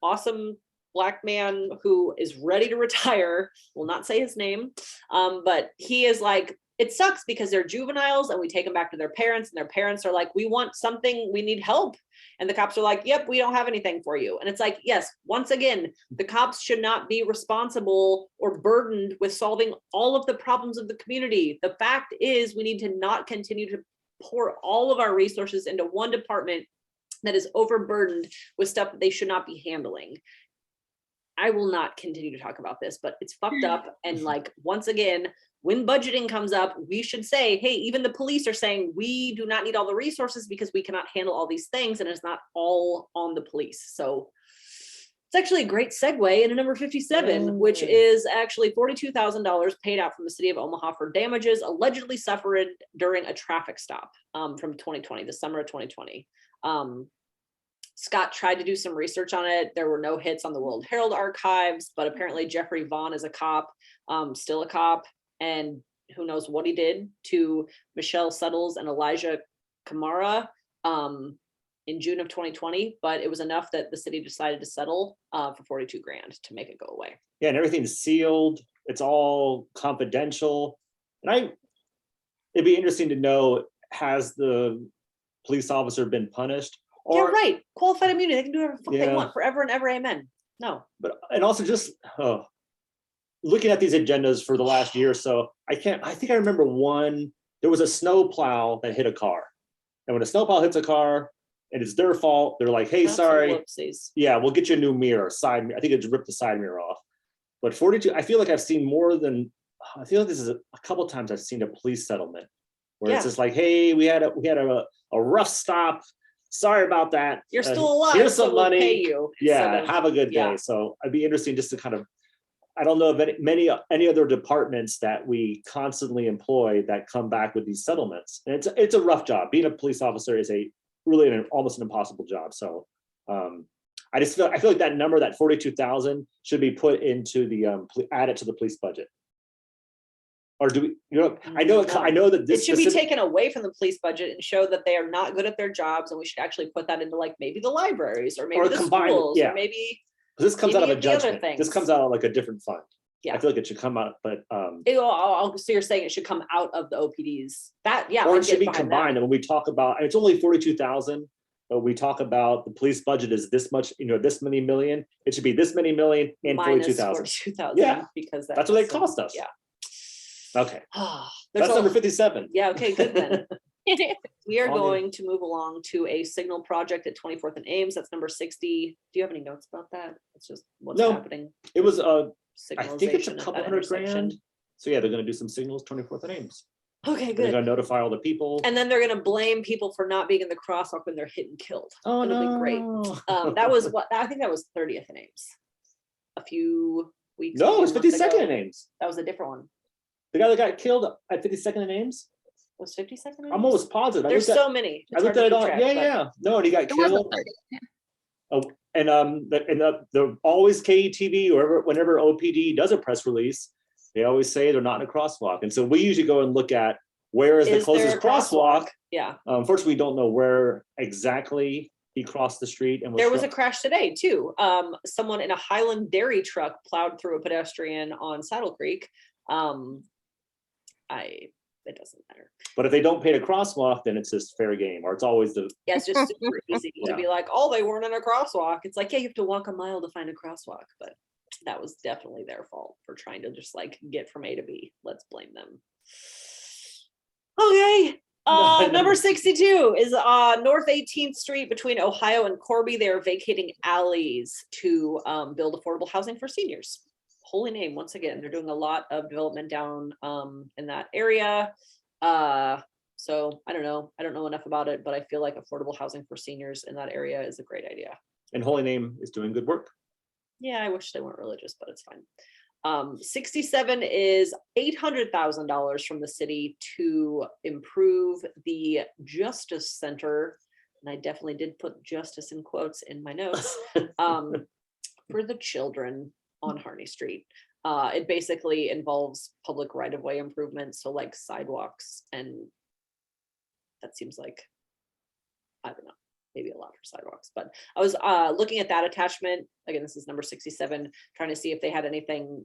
awesome Black man who is ready to retire. Will not say his name, but he is like, it sucks because they're juveniles and we take them back to their parents and their parents are like, we want something, we need help. And the cops are like, yep, we don't have anything for you. And it's like, yes, once again, the cops should not be responsible or burdened with solving all of the problems of the community. The fact is we need to not continue to pour all of our resources into one department that is overburdened with stuff that they should not be handling. I will not continue to talk about this, but it's fucked up. And like, once again, when budgeting comes up, we should say, hey, even the police are saying we do not need all the resources because we cannot handle all these things, and it's not all on the police. So it's actually a great segue into number 57, which is actually $42,000 paid out from the city of Omaha for damages allegedly suffered during a traffic stop from 2020, the summer of 2020. Scott tried to do some research on it. There were no hits on the World Herald archives, but apparently Jeffrey Vaughn is a cop, still a cop, and who knows what he did to Michelle Suttles and Elijah Kamara in June of 2020, but it was enough that the city decided to settle for 42 grand to make it go away. Yeah, and everything's sealed. It's all confidential. And it'd be interesting to know, has the police officer been punished? Yeah, right. Qualified immunity. They can do whatever the fuck they Yeah. want forever and ever. Amen. No. But, and also just looking at these agendas for the last year or so, I think I remember one, there was a snow plow that hit a car. And when a snow plow hits a car and it's their fault, they're like, hey, That's a sorry. whoopsies. Yeah, we'll get you a new mirror, side mirror. I think it just ripped the side mirror off. But 42, I feel like I've seen more than, I feel like this is a couple times I've seen a police settlement where Yeah. it's just like, hey, we had a rough stop. Sorry about that. You're still alive. Here's so some we'll money. pay you. Yeah, instead of- have a good day. yeah. So I'd be interesting just to kind of, I don't know of any other departments that we constantly employ that come back with these settlements. And it's a rough job. Being a police officer is almost an impossible job. So I feel like that number, that 42,000, should be put into the added to the police budget. Or do we? I know that It this should be taken away from the police budget and show that they are not good at their jobs, and we should actually put that into like maybe the libraries or maybe Or the combine it, schools yeah. or maybe this comes out of any a of the other judgment. This things. comes out of like a different fund. Yeah. I feel like it should come out, but so you're saying it should come out of the OPDs. That yeah, or I it should get be behind combined. And when we talk about, and it's only 42,000, but we talk about the police budget is this much, this many million. It should be this many million that. and Minus 42,000. 42,000. Yeah. Because That's what they some- cost us. Yeah. Okay, There's that's a- number 57. Yeah. Okay. Good then. We are On in. going to move along to a signal project at 24th and Ames. That's number 60. Do you have any notes about that? It's just what's No. happening. It was I think it's a Signalization at couple that hundred intersection. grand. So yeah, they're going to do some signals 24th and Ames. Okay, They're good. gonna notify all the people. And then they're gonna blame people for not being in the crosswalk when they're hit and killed. Oh, It'll be great. That was what, I think that was 30th and Ames. A few weeks. No, maybe it's a month 52nd ago. and Ames. That was a different one. The guy that got killed at 52nd and Ames. Was 52nd? and I'm Ames? almost positive. There's so many. I It's looked hard at to it keep on. track, Yeah, but- yeah. No, and he got It was a killed. 30. Yeah. Oh, and the always KETV or whenever OPD does a press release, they always say they're not in a crosswalk. And so we usually go and look at where is the Is there closest a crosswalk. Yeah. Unfortunately, we don't know where exactly he crossed the street and was. There was a struck. crash today too. Someone in a Highland dairy truck plowed through a pedestrian on Saddle Creek. It doesn't matter. But if they don't pay a crosswalk, then it's just fair game, or it's always the. Yeah, it's just super easy to Yeah. be like, oh, they weren't in a crosswalk. It's like, yeah, you have to walk a mile to find a crosswalk, but that was definitely their fault for trying to just like get from A to B. Let's blame them. Okay. Number 62 is North 18th Street between Ohio and Corby. They are vacating alleys to build affordable housing for seniors. Holy name, once again, they're doing a lot of development down in that area. So I don't know enough about it, but I feel like affordable housing for seniors in that area is a great idea. And Holy Name is doing good work. Yeah, I wish they weren't religious, but it's fine. 67 is $800,000 from the city to improve the Justice Center. And I definitely did put justice in quotes in my notes for the children on Harney Street. It basically involves public right-of-way improvements, so like sidewalks, and that seems like, I don't know, maybe a lot for sidewalks, but I was looking at that attachment. Again, this is number 67, trying to see if they had anything,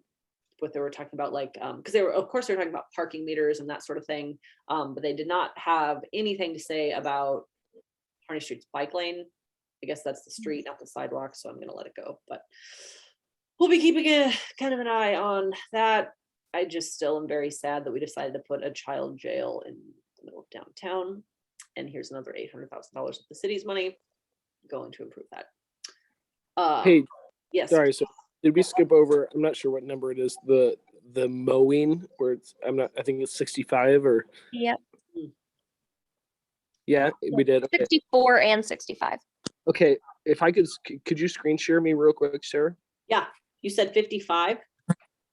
what they were talking about, like, because they were, of course, they were talking about parking meters and that sort of thing, but they did not have anything to say about Harney Street's bike lane. I guess that's the street, not the sidewalk, so I'm gonna let it go, but we'll be keeping a kind of an eye on that. I just still am very sad that we decided to put a child jail in the middle of downtown. And here's another $800,000 of the city's money going to improve that. Hey, Yes. sorry. So did we skip over? I'm not sure what number it is. The mowing where it's I think it's 65 or Yep. yeah, we did. Okay. 64 and 65. Okay. If I could you screen share me real quick, Sarah? Yeah. You said 55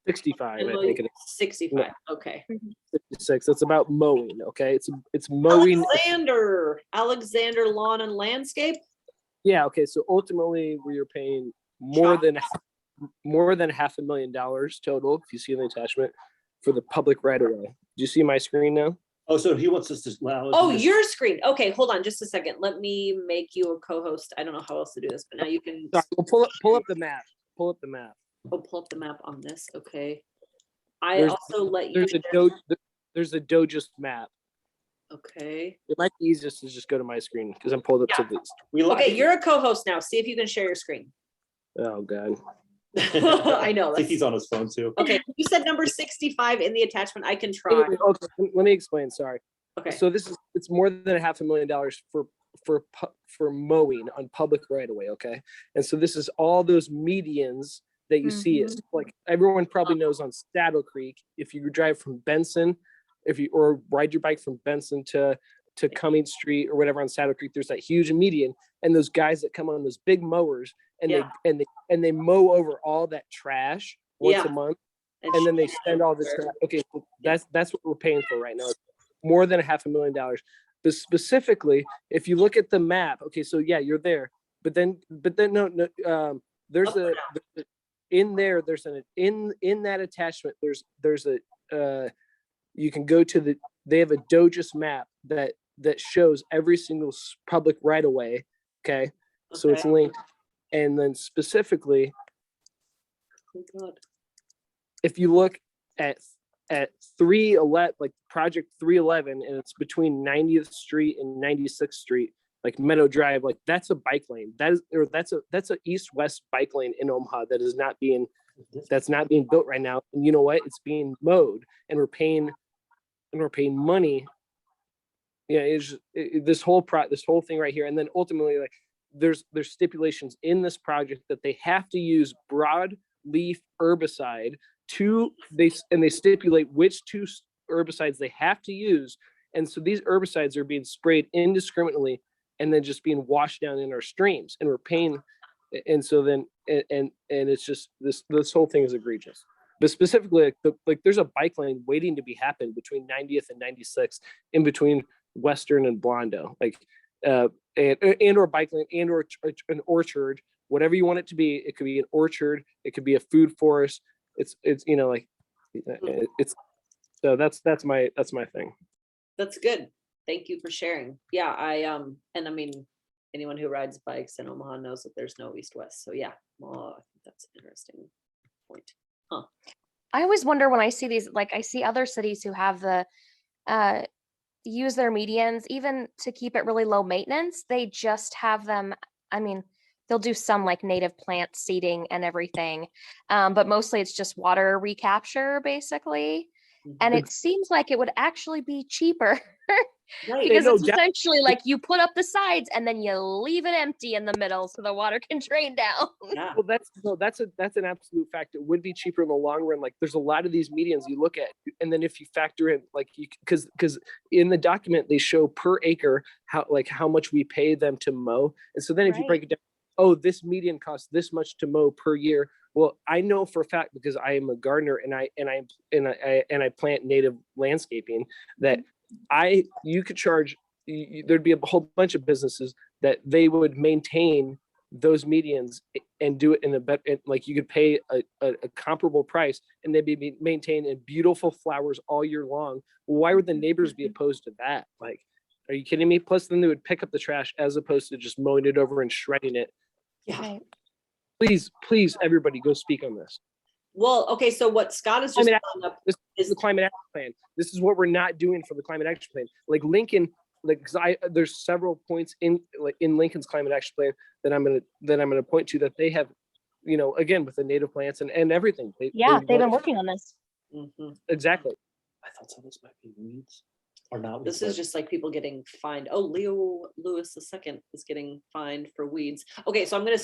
65, and I think it is 65. Okay. 56. That's about mowing. Okay. It's mowing. Alexander Lawn and Landscape. Yeah. Okay. So ultimately we are paying more than $500,000 total, if you see in the attachment, for the public right of way. Do you see my screen now? Oh, so he wants us to allow. Oh, your screen. Okay, hold on just a second. Let me make you a co-host. I don't know how else to do this, but now you can Sorry, well, pull up the map. Pull up the map. pull up the map on this. Okay. I There's- also let you. There's a Dojust map. Okay. It might be easiest to just go to my screen because I'm pulled up to this. Okay, you're a co-host now. See if you can share your screen. Oh God. I know. I think he's on his phone too. Okay, you said number 65 in the attachment. I can try. Okay, let me explain. Sorry. Okay. So it's more than $500,000 for mowing on public right of way. Okay. And so this is all those medians that you see. It's like everyone probably knows on Saddle Creek. If you drive from Benson, or ride your bike from Benson to Cummings Street or whatever on Saddle Creek, there's that huge median, and those guys that come on those big mowers and they mow over all that trash once a month, and then they spend all this trash. Okay, so that's what we're paying for right now. More than $500,000. But specifically, if you look at the map, okay, so yeah, you're there. But then no, there's in that attachment, there's a you can go to they have a Dojust map that shows every single public right of way. Okay. So it's linked. And then specifically, Oh God. if you look at 311, like project 311, and it's between 90th Street and 96th Street, like Meadow Drive, like that's a bike lane. That's a east-west bike lane in Omaha that's not being built right now. And you know what? It's being mowed, and we're paying money. Yeah, this whole thing right here. And then ultimately, like there's stipulations in this project that they have to use broadleaf herbicide they stipulate which herbicides they have to use. And so these herbicides are being sprayed indiscriminately and then just being washed down in our streams, and we're paying. And so then, and it's just, this whole thing is egregious. But specifically, like there's a bike lane waiting to be happened between 90th and 96th, in between Western and Blondo, like, and or bike lane and or an orchard, whatever you want it to be. It could be an orchard, it could be a food forest. It's you know, like it's, so that's my thing. That's good. Thank you for sharing. Yeah, and I mean, anyone who rides bikes in Omaha knows that there's no east-west. So yeah, well, I think that's an interesting point. I always wonder when I see these, like I see other cities who have the use their medians even to keep it really low maintenance. They just have them, I mean, they'll do some like native plant seeding and everything, but mostly it's just water recapture basically. And it seems like it would actually be cheaper Right. because no it's doubt. essentially like you put up the sides and then you leave it empty in the middle so the water can drain down. Yeah. Well, that's an absolute fact. It would be cheaper in the long run. Like there's a lot of these medians you look at, and then if you factor in like because in the document they show per acre how much we pay them to mow, and so then if you break it down, oh, this median costs this much to mow per year. Well, I know for a fact because I am a gardener and I plant native landscaping that you could charge. There'd be a whole bunch of businesses that they would maintain those medians and do it in a better, like you could pay a comparable price and they'd be maintained in beautiful flowers all year long. Why would the neighbors be opposed to that? Like, are you kidding me? Plus then they would pick up the trash as opposed to just mowing it over and shredding it. Yeah. Right. Please, everybody go speak on this. Well, okay, so what Scott is just Climate bringing up This is is the climate action plan. This is what we're not doing for the climate action plan. Like Lincoln, like, cause there's several points in Lincoln's climate action plan that I'm gonna point to that they have, you know, again, with the native plants and everything. They've been working on this. Mhm. Exactly. I thought some of this might be weeds or not. This is just like people getting fined. Oh, Leo Lewis II is getting fined for weeds. Okay, so I'm gonna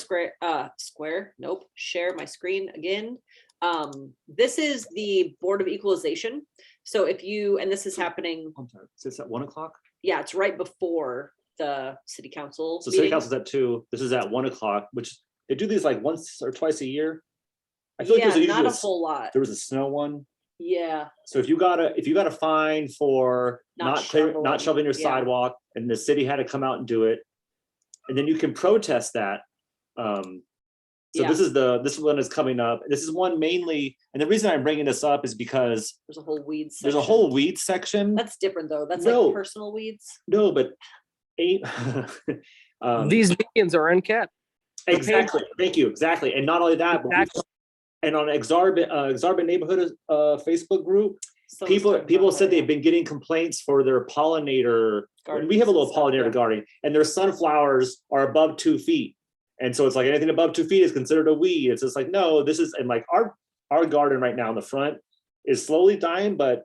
share my screen again. This is the Board of Equalization. So if you, and this is happening, I'm sorry. So it's at 1 o'clock. yeah, it's right before the city council So city meeting. council's at 2. This is at 1 o'clock, which they do these like once or twice a year. I feel like Yeah, there's not a usually whole lot. there was a snow one. Yeah, So if you got a fine for Not not shoveling your yeah. sidewalk, and the city had to come out and do it, and then you can protest that. So Yeah. this one is coming up. This is one mainly, and the reason I'm bringing this up is because there's a whole weeds there's a section. whole weed section. That's different though. That's No. like personal weeds. No, but eight. These medians are unkept. Exactly. Thank you. Exactly. And not only that, but Exactly. and on Exarban neighborhood Facebook group, Someone's talking people about said that, they've been getting complaints for their pollinator. Gardens We have a and little stuff, pollinator yeah. garden, and their sunflowers are above 2 feet. And so it's like anything above 2 feet is considered a weed. It's just like, no, this is, and like our garden right now in the front is slowly dying, but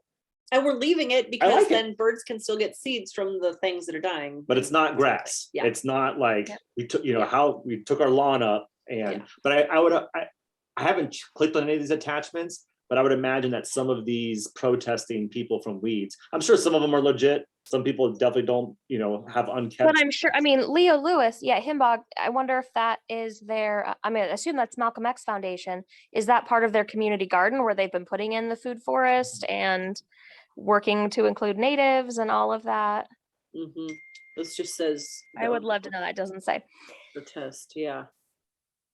And we're leaving it because like it. then birds can still get seeds from the things that are dying. it's not grass. Yeah. It's not like Yeah. we took, you know, Yeah. how we took our lawn up and, Yeah. but I haven't clicked on any of these attachments, but I would imagine that some of these protesting people from weeds, I'm sure some of them are legit. Some people definitely don't, you know, have unkept. But I'm sure, I mean, Leo Lewis, yeah, Himbog, I wonder if that is their, I mean, I assume that's Malcolm X Foundation. Is that part of their community garden where they've been putting in the food forest and working to include natives and all of that? Mhm. This just says. I would love to know. That doesn't say. Protest, yeah.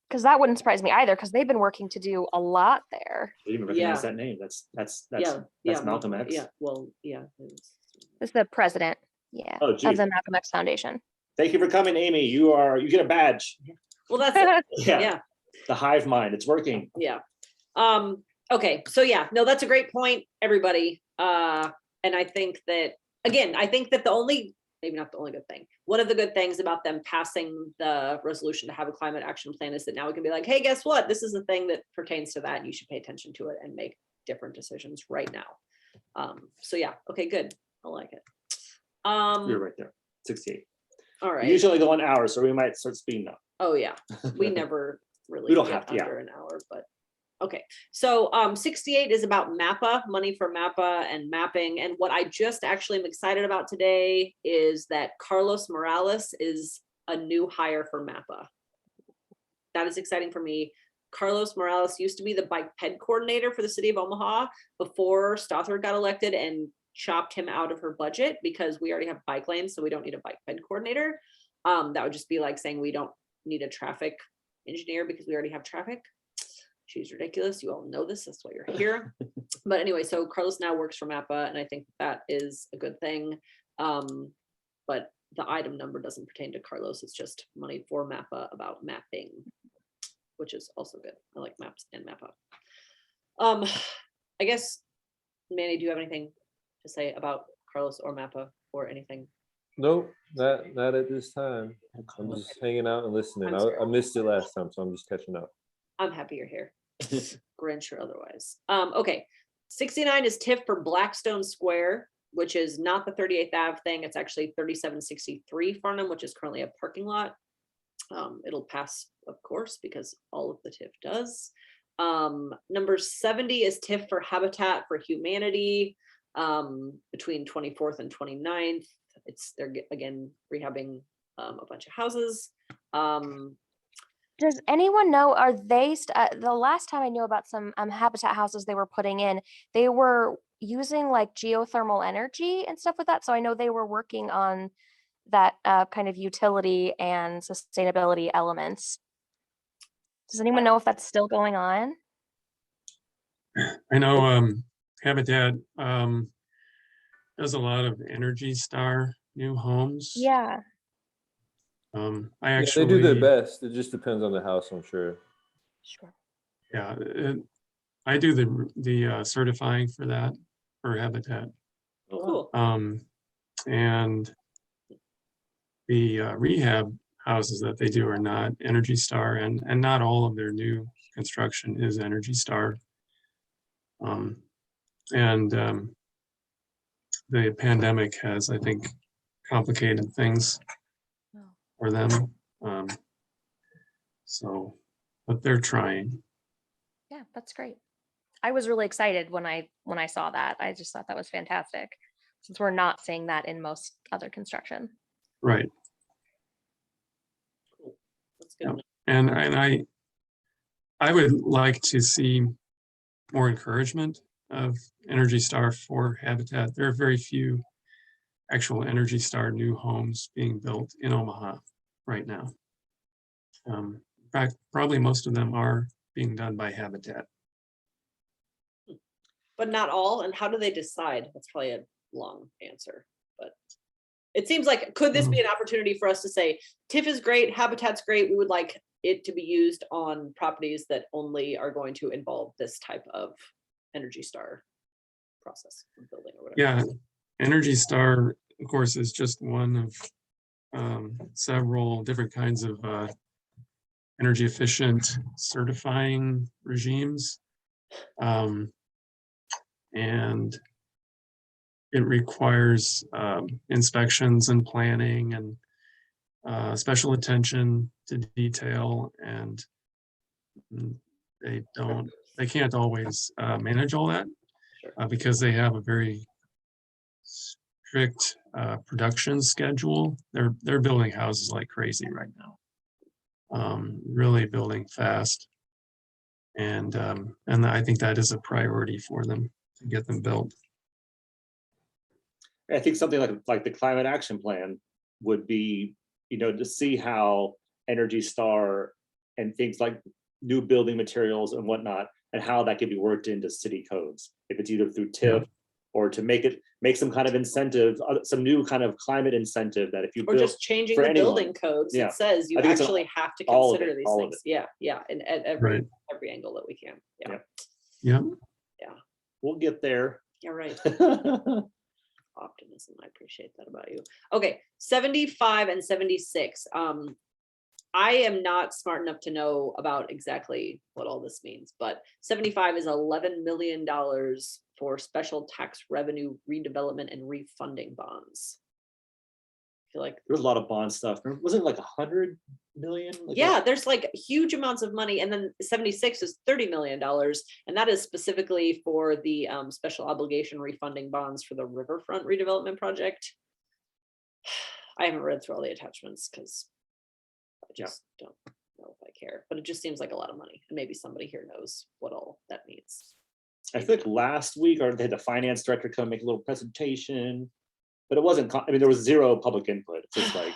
Because that wouldn't surprise me either, because they've been working to do a lot there. I didn't even recognize Yeah. that name. That's Yeah, Malcolm X. Yeah, well, yeah. It's the president, yeah, Oh, of geez. the Malcolm X Foundation. Thank you for coming, Amy. You get a badge. Well, that's it. Yeah. Yeah, The hive mind. It's working. yeah. Okay, so yeah, no, that's a great point, everybody. And I think that, again, I think that maybe not the only good thing. One of the good things about them passing the resolution to have a climate action plan is that now we can be like, hey, guess what? This is the thing that pertains to that, and you should pay attention to it and make different decisions right now. So yeah, okay, good. I like it. You're right there. 68. All We right. usually go an hour, so we might start speeding up. Oh yeah, we never really We don't get have to, yeah. under an hour, but Okay, so 68 is about MAPPA, money for MAPPA and mapping. And what I just actually am excited about today is that Carlos Morales is a new hire for MAPPA. That is exciting for me. Carlos Morales used to be the bike ped coordinator for the city of Omaha before Stothard got elected and chopped him out of her budget because we already have bike lanes, so we don't need a bike ped coordinator. That would just be like saying we don't need a traffic engineer because we already have traffic. She's ridiculous. You all know this. That's why you're here. But anyway, so Carlos now works for MAPPA, and I think that is a good thing. But the item number doesn't pertain to Carlos. It's just money for MAPPA about mapping, which is also good. I like maps and MAPPA. I guess, Manny, do you have anything to say about Carlos or MAPPA or anything? Nope, not at this time. I'm just hanging out and listening. I missed it last time, so I'm just catching up. I'm happy you're here. Grinch or otherwise. Okay, 69 is TIF for Blackstone Square, which is not the 38th Ave thing. It's actually 3763 Farnham, which is currently a parking lot. It'll pass, of course, because all of the TIF does. Number 70 is TIF for Habitat for Humanity, between 24th and 29th. They're again rehabbing a bunch of houses. Does anyone know, are they, the last time I knew about some habitat houses they were putting in, they were using like geothermal energy and stuff with that. So I know they were working on that kind of utility and sustainability elements. Does anyone know if that's still going on? I know Habitat does a lot of Energy Star new homes. Yeah. I Yeah, actually they do their best. It just depends on the house, I'm sure. Sure. Yeah, I do the certifying for that for Habitat. Cool. And the rehab houses that they do are not Energy Star, and not all of their new construction is Energy Star. The pandemic has, I think, complicated things for them. But they're trying. Yeah, that's great. I was really excited when I saw that. I just thought that was fantastic, since we're not seeing that in most other construction. Right. Cool. That's good. Yeah. And I would like to see more encouragement of Energy Star for Habitat. There are very few actual Energy Star new homes being built in Omaha right now. In fact, probably most of them are being done by Habitat. But not all. And how do they decide? That's probably a long answer, but it seems like, could this be an opportunity for us to say, TIF is great, Habitat's great, we would like it to be used on properties that only are going to involve this type of Energy Star process of building or whatever. Yeah, Energy Star, of course, is just one of several different kinds of energy efficient certifying regimes. And it requires inspections and planning and special attention to detail, and they can't always manage all that because they have a very strict production schedule. They're building houses like crazy right now, really building fast, and I think that is a priority for them to get them built. I think something like the climate action plan would be, to see how Energy Star and things like new building materials and whatnot, and how that could be worked into city codes. If it's either through TIF or to make some kind of incentive, some new kind of climate incentive that if you or build just changing for the anyone. building codes, Yeah. it says you I think it's actually have to all of consider it, these all of things. Yeah, and at every angle that we can. Yeah. We'll get there. Yeah, right. Optimism. I appreciate that about you. Okay, 75 and 76. I am not smart enough to know about exactly what all this means, but 75 is $11 million for special tax revenue redevelopment and refunding bonds. feel like, There was a lot of bond stuff. Wasn't it like 100 million? Like yeah, there's like huge amounts of money. And then 76 is $30 million. And that is specifically for the special obligation refunding bonds for the riverfront redevelopment project. I haven't read through all the attachments because I just don't know if I care, but it just seems like a lot of money. And maybe somebody here knows what all that means. I think last week, or they had the finance director come make a little presentation, but it wasn't, I mean, there was zero public input. It's just like,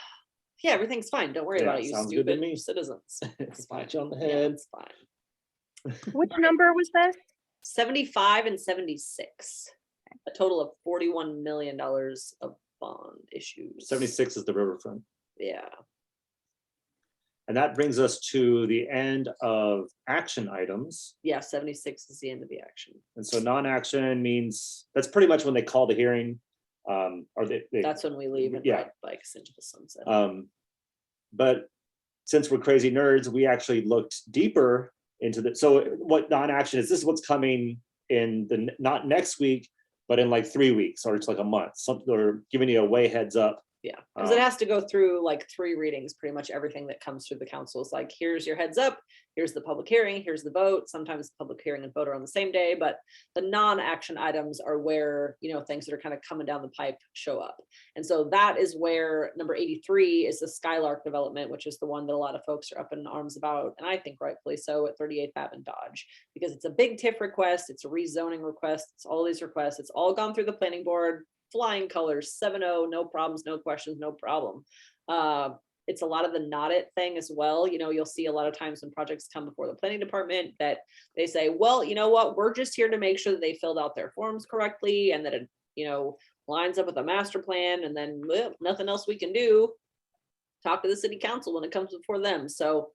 Yeah, everything's fine. Don't worry Yeah, about it, you sounds good to stupid me. citizens. It's fine. pat you on the Yeah, head. it's fine. Which number was this? 75 and 76. A total of $41 million of bond issues. 76 is the riverfront. Yeah. And that brings us to the end of action items. Yeah, 76 is the end of the action. And so non-action means, that's pretty much when they call the hearing. Or they That's when we leave and Yeah. ride bikes into the sunset. But since we're crazy nerds, we actually looked deeper into the, so what non-action is, this is what's coming in the, not next week, but in like 3 weeks, or it's like a month, something, or giving you a way heads up. Yeah, because it has to go through like 3 readings. Pretty much everything that comes through the council is like, here's your heads up, here's the public hearing, here's the vote. Sometimes the public hearing and vote are on the same day, but the non-action items are where, you know, things that are kind of coming down the pipe show up. And so that is where number 83 is the Skylark development, which is the one that a lot of folks are up in arms about, and I think rightfully so, at 38th Ave and Dodge, because it's a big TIF request, it's a rezoning request, it's all these requests, it's all gone through the planning board. Flying colors, 7-0, no problems, no questions, no problem. It's a lot of the not it thing as well. You know, you'll see a lot of times when projects come before the planning department that they say, well, you know what, we're just here to make sure that they filled out their forms correctly and that it, you know, lines up with a master plan, and then well, nothing else we can do. Talk to the city council when it comes before them. So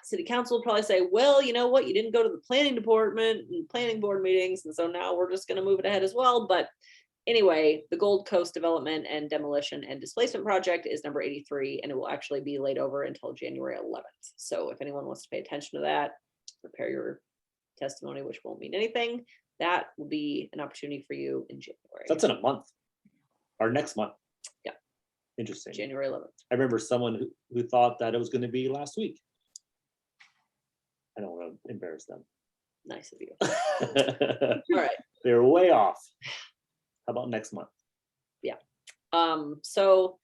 city council will probably say, well, you know what, you didn't go to the planning department and planning board meetings, and so now we're just going to move it ahead as well. But anyway, the Gold Coast Development and Demolition and Displacement Project is number 83, and it will actually be laid over until January 11th. So if anyone wants to pay attention to that, prepare your testimony, which won't mean anything. That will be an opportunity for you in January. That's in a month, or next month. Yeah. Interesting. January 11th. I remember someone who thought that it was going to be last week. I don't want to embarrass them. Nice of you. All right. They're way off. How about next month? So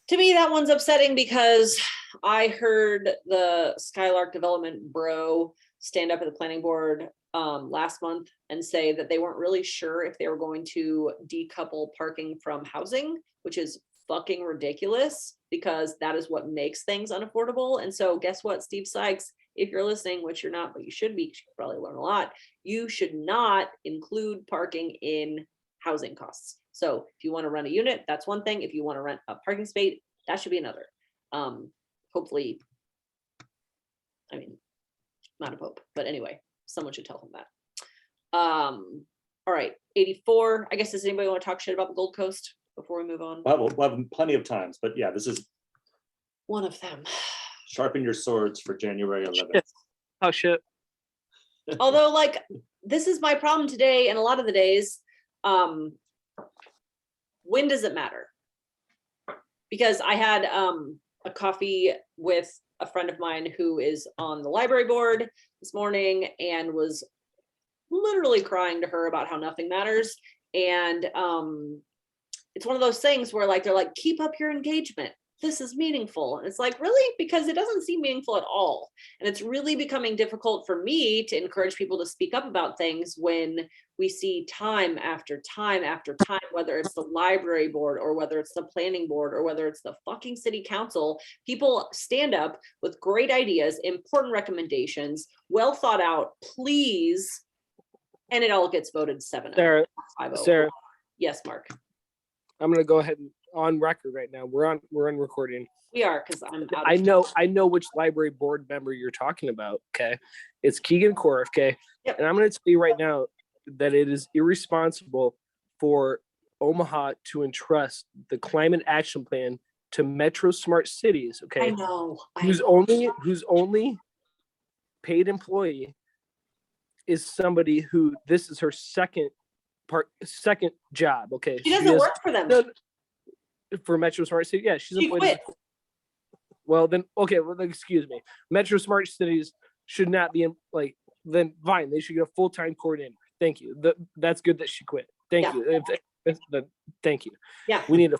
to me, that one's upsetting because I heard the Skylark development bro stand up at the planning board last month and say that they weren't really sure if they were going to decouple parking from housing, which is fucking ridiculous because that is what makes things unaffordable. And so guess what, Steve Sykes, if you're listening, which you're not, but you should be, you should probably learn a lot. You should not include parking in housing costs. So if you want to rent a unit, that's one thing. If you want to rent a parking space, that should be another. Hopefully, I mean, not a pope, but anyway, someone should tell him that. All right, 84. I guess, does anybody want to talk shit about the Gold Coast before we move on? We'll have plenty of times, but yeah, this is One of them. sharpen your swords for January 11th. Oh shit. Although, like, this is my problem today and a lot of the days. When does it matter? Because I had a coffee with a friend of mine who is on the library board this morning and was literally crying to her about how nothing matters. And it's one of those things where like they're like, keep up your engagement. This is meaningful. And it's like, really? Because it doesn't seem meaningful at all. And it's really becoming difficult for me to encourage people to speak up about things when we see time after time after time, whether it's the library board or whether it's the planning board or whether it's the fucking city council, people stand up with great ideas, important recommendations, well thought out, please, and it all gets voted 7-0. Sarah, 5-0. Sarah, Yes, Mark. I'm gonna go ahead and on record right now. We're on recording. We are, because I'm out of I know which library board member you're talking about. Okay. It's Keegan Cora. Okay. Yep. And I'm gonna tell you right now that it is irresponsible for Omaha to entrust the climate action plan to Metro Smart Cities. I Okay. know. Whose only paid employee is somebody who this is her second job. Okay. She doesn't work for them. No, for Metro Smart City. Yeah, she's She employed. quit. Well, then okay. Well, then, excuse me. Metro Smart Cities should not be in, like. Then fine, they should get a full-time coordinator. Thank you. That's good that she quit. Thank Yeah. you. Thank you. Yeah. We need to.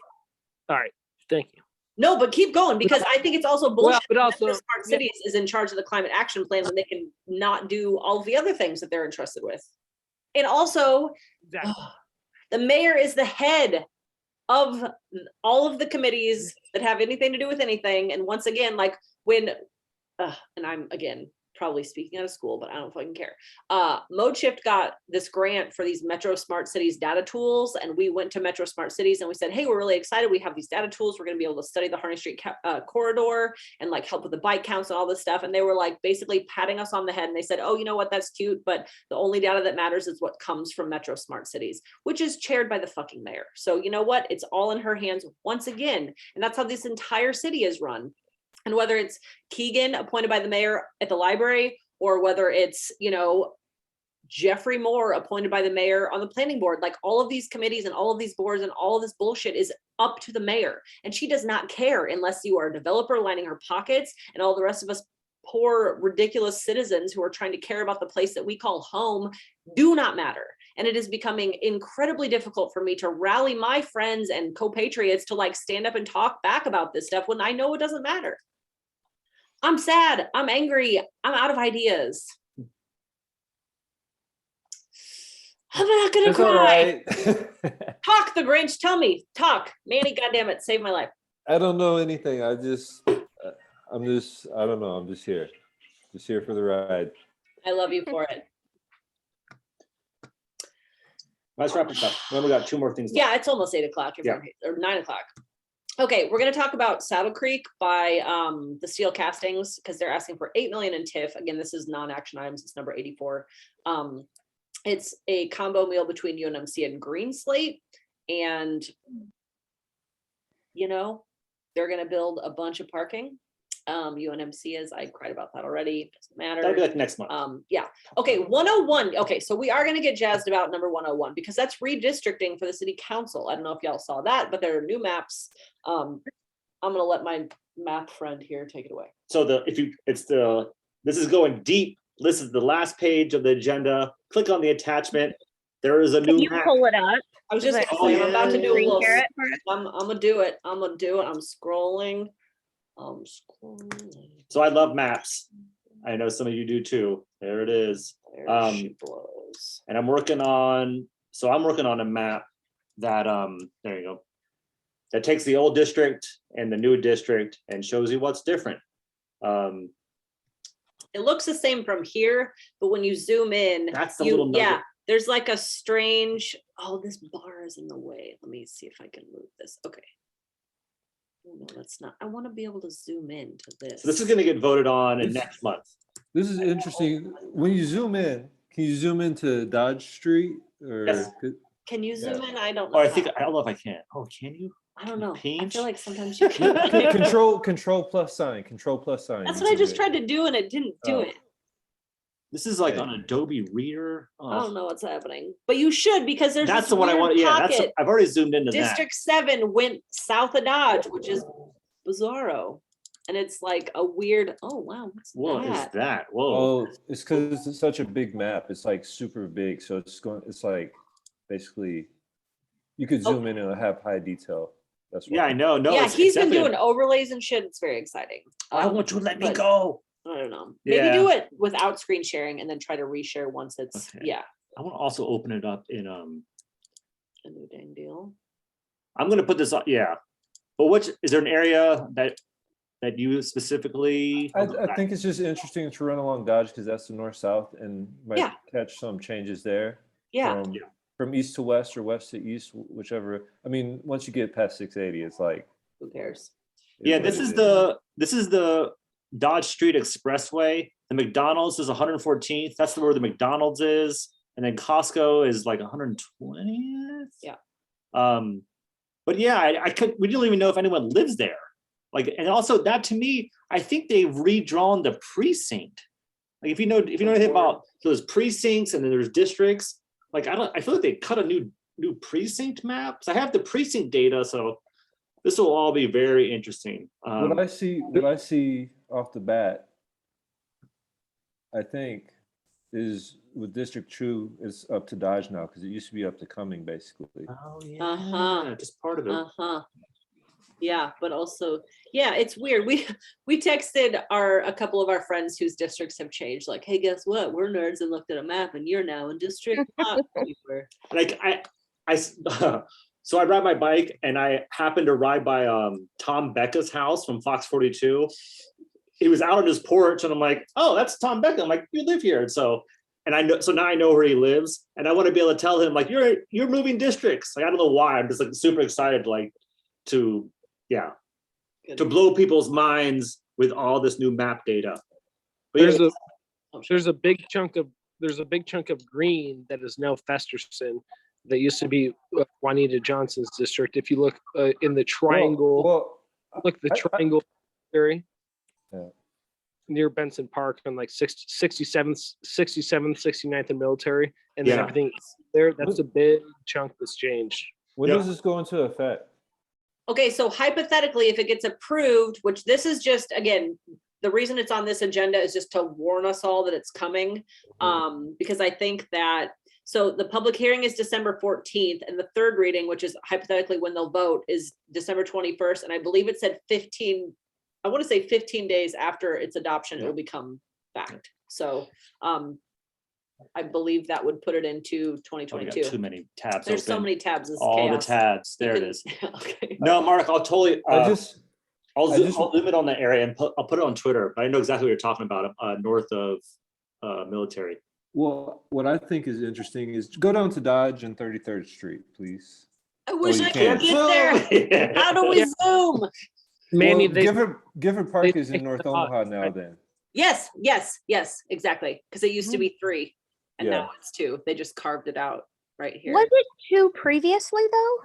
All right. Thank you. No, but keep going, because I think it's also bullshit. but that also- Metro Smart yeah. Cities is in charge of the climate action plan when they can not do all of the other things that they're entrusted with. And also, Exactly. the mayor is the head of all of the committees that have anything to do with anything. And once again, like when, and I'm again, probably speaking out of school, but I don't fucking care. ModeShift got this grant for these Metro Smart Cities data tools. And we went to Metro Smart Cities and we said, hey, we're really excited. We have these data tools. We're going to be able to study the Harney Street corridor and like help with the bike counts and all this stuff. And they were like basically patting us on the head. And they said, oh, you know what? That's cute. But the only data that matters is what comes from Metro Smart Cities, which is chaired by the fucking mayor. So you know what? It's all in her hands once again. And that's how this entire city is run. And whether it's Keegan appointed by the mayor at the library, or whether it's, you know, Jeffrey Moore appointed by the mayor on the planning board, like all of these committees and all of these boards and all of this bullshit is up to the mayor. And she does not care unless you are a developer lining her pockets and all the rest of us poor, ridiculous citizens who are trying to care about the place that we call home do not matter. And it is becoming incredibly difficult for me to rally my friends and co-patriots to like stand up and talk back about this stuff when I know it doesn't matter. I'm sad. I'm angry. I'm out of ideas. I'm not gonna It's all cry. right. Talk, the Grinch. Tell me. Talk. Manny, goddammit, save my life. I don't know anything. I don't know. I'm just here. Just here for the ride. I love you for it. Let's wrap it up. Then we got two more things. Yeah, it's almost 8 o'clock or 9 o'clock. Okay, we're gonna talk about Saddle Creek by the Steel Castings because they're asking for 8 million in TIF. Again, this is non-action items. It's number 84. It's a combo meal between UNMC and Green Slate, and you know they're gonna build a bunch of parking. UNMC is, I cried about that already. Doesn't matter. That'll be like next month. Yeah. Okay, 101. Okay, so we are going to get jazzed about number 101 because that's redistricting for the city council. I don't know if y'all saw that, but there are new maps. I'm going to let my map friend here take it away. So this is going deep. This is the last page of the agenda. Click on the attachment. There is a Can new you map. pull it up? I was just Is it- gonna say, I'm about to do a Screen little. share it for us? I'm gonna do it. I'm gonna do it. I'm scrolling. Scrolling. So I love maps. I know some of you do too. There it is. There she blows. And I'm working on a map that there you go. That takes the old district and the new district and shows you what's different. It looks the same from here, but when you zoom in, That's the little nugget. yeah, there's like a strange, oh, this bar is in the way. Let me see if I can move this. Okay. Oh, no, that's not. I want to be able to zoom in to this. So this is going to get voted on in next month. This is interesting. When you zoom in, can you zoom into Dodge Street or? Yes. Can you zoom in? I don't know. Oh, I how. don't know if I can. Oh, can you? I don't know. I Page? feel like sometimes you can. Control plus sign. Control plus sign. That's You what I can just do it. tried to do and it didn't do Oh. it. This is like Okay. on Adobe Reader. I Oh, don't know what's happening, but you should because there's that's this the one I weird want. Yeah, pocket. I've already zoomed into District 7 went south of Dodge, which is bizarro. And it's like a weird, oh wow, what's that. What is that? that? Whoa. Oh, it's because it's such a big map. It's like super big, so it's like basically you could zoom in and have high detail. That's Yeah, I know. No, Yeah, it's he's been definitely- doing overlays and shit. It's very exciting. I want you to let me but go. I don't know. Maybe Yeah. do it without screen sharing and then try to reshare once it's, Okay. yeah, I want to also open it up in a new dang deal. I'm gonna put this on. Yeah, but which is there an area that you specifically? I think it's just interesting to run along Dodge because that's the north-south and might Yeah. catch some changes there. Yeah, From east to west or west to east, whichever. I mean, once you get past 680, it's like. who cares? it's Yeah, what this it is the Dodge Street Expressway. The McDonald's is 114th. That's where the McDonald's is, and then Costco is like 120th. Yeah. But yeah, we don't even know if anyone lives there. Like, and also that to me, I think they've redrawn the precinct. Like if you know anything about those precincts and then there's districts, like I feel like they cut a new precinct map. So I have the precinct data, so this will all be very interesting. What I see off the bat, I think, is with District 2 is up to Dodge now, because it used to be up to Cumming, basically. Oh Uh-huh. just part of it. Uh-huh. Yeah, but also, yeah, it's weird. We texted a couple of our friends whose districts have changed, like, hey, guess what? We're nerds and looked at a map and you're now in district. Not where you were. Like so I ride my bike and I happened to ride by Tom Becca's house from Fox 42. He was out on his porch and I'm like, oh, that's Tom Becca. I'm like, you live here. And I know, so now I know where he lives and I want to be able to tell him like, you're moving districts. Like, I don't know why. I'm just like super excited, like to blow people's minds with all this new map data. But There's a big chunk of green that is now Festerson that used to be Juanita Johnson's district. If you look in the triangle, triangle area near Benson Park on like 67th, 69th and Military, and then everything there, that's a big chunk that's changed. When does this go into effect? Okay, so hypothetically, if it gets approved, which this is just, again, the reason it's on this agenda is just to warn us all that it's coming. Because I think that, so the public hearing is December 14th and the third reading, which is hypothetically when they'll vote, is December 21st. And I believe it said 15 days after its adoption, it will become fact. So I believe that would put it into 2022. Too many tabs. There's open. so many tabs. It's All chaos. the tabs. There it is. Okay. No, Mark, I'll totally. I'll just- zoom in on the area and I'll put it on Twitter. But I know exactly what you're talking about. North of Military. Well, what I think is interesting is go down to Dodge and 33rd Street, please. I wish you I can't. could get there. How do we zoom? Manny, Well, Gifford Park they is in take North the hot, Omaha now. right? Then Yes, exactly. Because it used to be 3 and now it's 2. They just carved it out right here. Was it 2 previously though?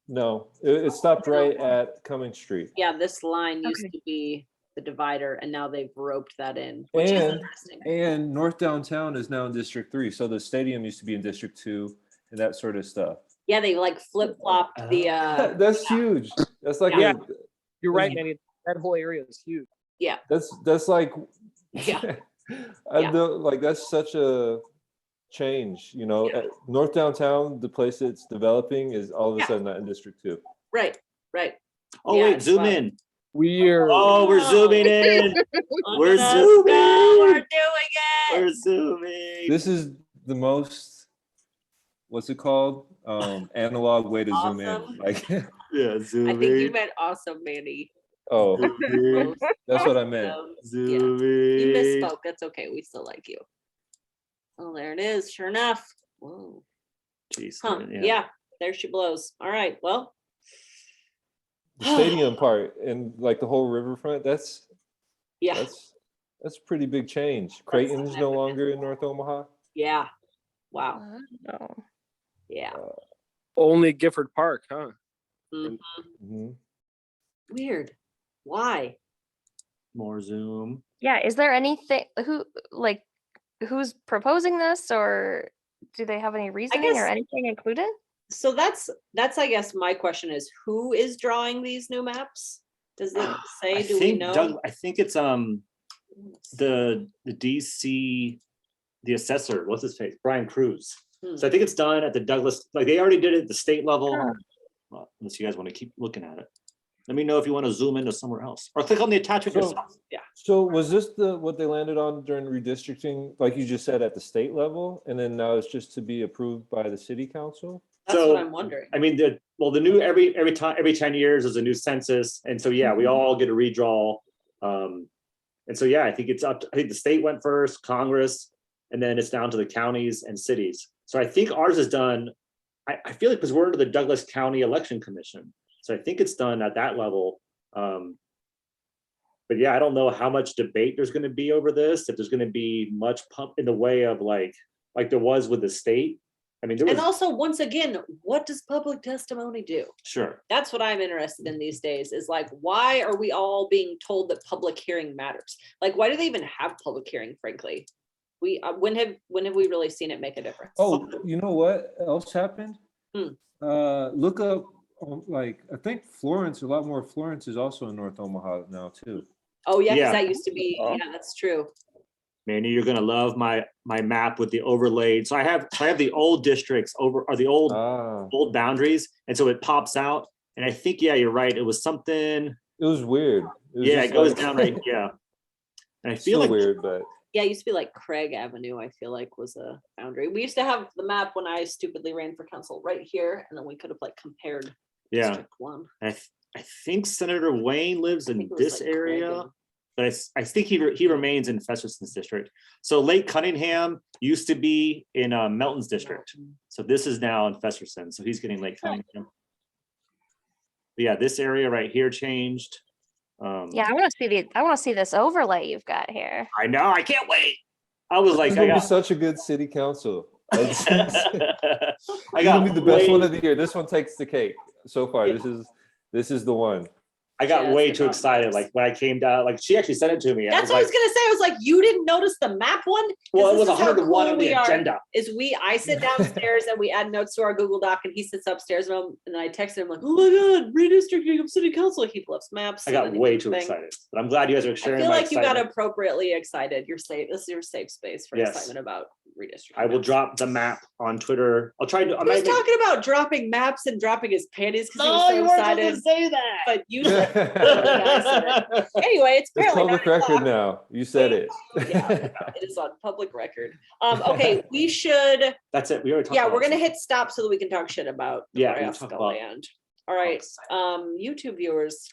no, it stopped right at Cumming Street. Yeah, this line used Okay. to be the divider and now they've roped that in, which is And interesting. and North Downtown is now in District 3. So the stadium used to be in District 2 and that sort of stuff. Yeah, they like flip-flopped the That's huge. That's like Yeah. a- You're right, Manny. That whole area is huge. that's like Yeah. I Yeah. don't like that's such a change, you know. Yeah. North Downtown, the place it's developing is all of a Yeah. sudden not in District 2. right. Oh Yeah, wait, it's zoom wild. in. We're Oh, we're zooming in. We're Let's zooming. go, we're doing it. We're zooming. This is the most, what's it called? Analog way to zoom Awesome. in. Like, Yeah, I zooming. think you meant awesome, Manny. oh, Zooming. that's what I meant. Awesome. Zooming. You misspoke. That's okay. We still like you. Oh, there it is. Sure enough. Whoa. Jeez, Huh. Yeah. There she blows. All right. Well. The stadium part and like the whole riverfront, that's Yeah. that's pretty big change. Creighton's no significant. longer in North Omaha. Yeah. Wow. Oh. Yeah. only Gifford Park, huh? Mhm. Mhm. Weird. Why? More zoom. Yeah, is there anything who's proposing this, or do they have any reasoning or guess- anything included? So that's I guess my question is, who is drawing these new maps? Does it say? Do we know? Doug, I think it's the DC, the assessor, what's his face? Brian Cruz. Hmm. So I think it's done at the Douglas, like they already did it at the state level. Huh. Well, unless you guys want to keep looking at it. Let me know if you want to zoom into somewhere else or click on the attachment So- yourself. Yeah. So was this what they landed on during redistricting, like you just said, at the state level, and then now it's just to be approved by the city council? That's So, what I'm wondering. I mean, the new every 10 years is a new census, and so yeah, we all get a redraw. And so yeah, I think it's up. I think the state went first, Congress, and then it's down to the counties and cities. So I think ours is done. I feel like because we're under the Douglas County Election Commission, so I think it's done at that level. But yeah, I don't know how much debate there's going to be over this. If there's going to be much pump in the way of like there was with the state. I mean, there was And also, once again, what does public testimony do? sure. That's what I'm interested in these days, is like, why are we all being told that public hearing matters? Like, why do they even have public hearing, frankly? We when have we really seen it make a difference? Oh, you know what else happened? Hmm. Look up like, I think Florence, a lot more of Florence is also in North Omaha now too. Oh, yeah, Yeah. because that used to be, Oh. yeah, that's true. Manny, you're gonna love my map with the overlaid. So I have the old districts or the old Ah, boundaries, and so it pops out. And I think, yeah, you're right. It was something. it was weird. Was Yeah, just it goes like- down right. Yeah. And I feel Still like weird, but Yeah, it used to be like Craig Avenue, I feel like was a boundary. We used to have the map when I stupidly ran for council right here, and then we could have like compared yeah. District 1. I think Senator Wayne lives I in think it was, this like, Craig area, and- but I think he remains in Featherston's district. So Lake Cunningham used to be in Melton's district. So this is now in Featherston. So he's getting Lake Cunningham. But yeah, this area right here changed. Yeah, I want to see this overlay you've got here. I know. I can't wait. I was like, it's I gonna be got. such a good city council. It's I gonna be the best one way- of the year. This one takes the cake so far. Yeah. This is the one. I got Yeah, it's way good too maps. excited. Like when I came down, like she actually sent it to me. That's what I was gonna say. I was like, you didn't notice the map one? Well, it This was is how 101 cool on the we are. agenda. I sit downstairs and we add notes to our Google Doc, and he sits upstairs, and I texted him like, oh my god, redistricting of city council. He loves maps. I and got then he way did too the thing. excited, but I'm glad you guys are I sharing. feel my like you got excitement. appropriately excited. You're safe. This is your safe space for Yes. excitement about redistricting. I will maps. drop the map on Twitter. I'll try to. I He was might make- talking about dropping maps and dropping his panties because No, he you was so weren't supposed excited. to say that. But you said anyway, it's It's apparently public 9 record o'clock. now. You said it. Yeah, it is on public record. Okay, we should. That's it. We already talked. Yeah, about we're gonna it. hit stop so that we can talk shit about Yeah, we can Nebraska talk about- land. All right, YouTube viewers,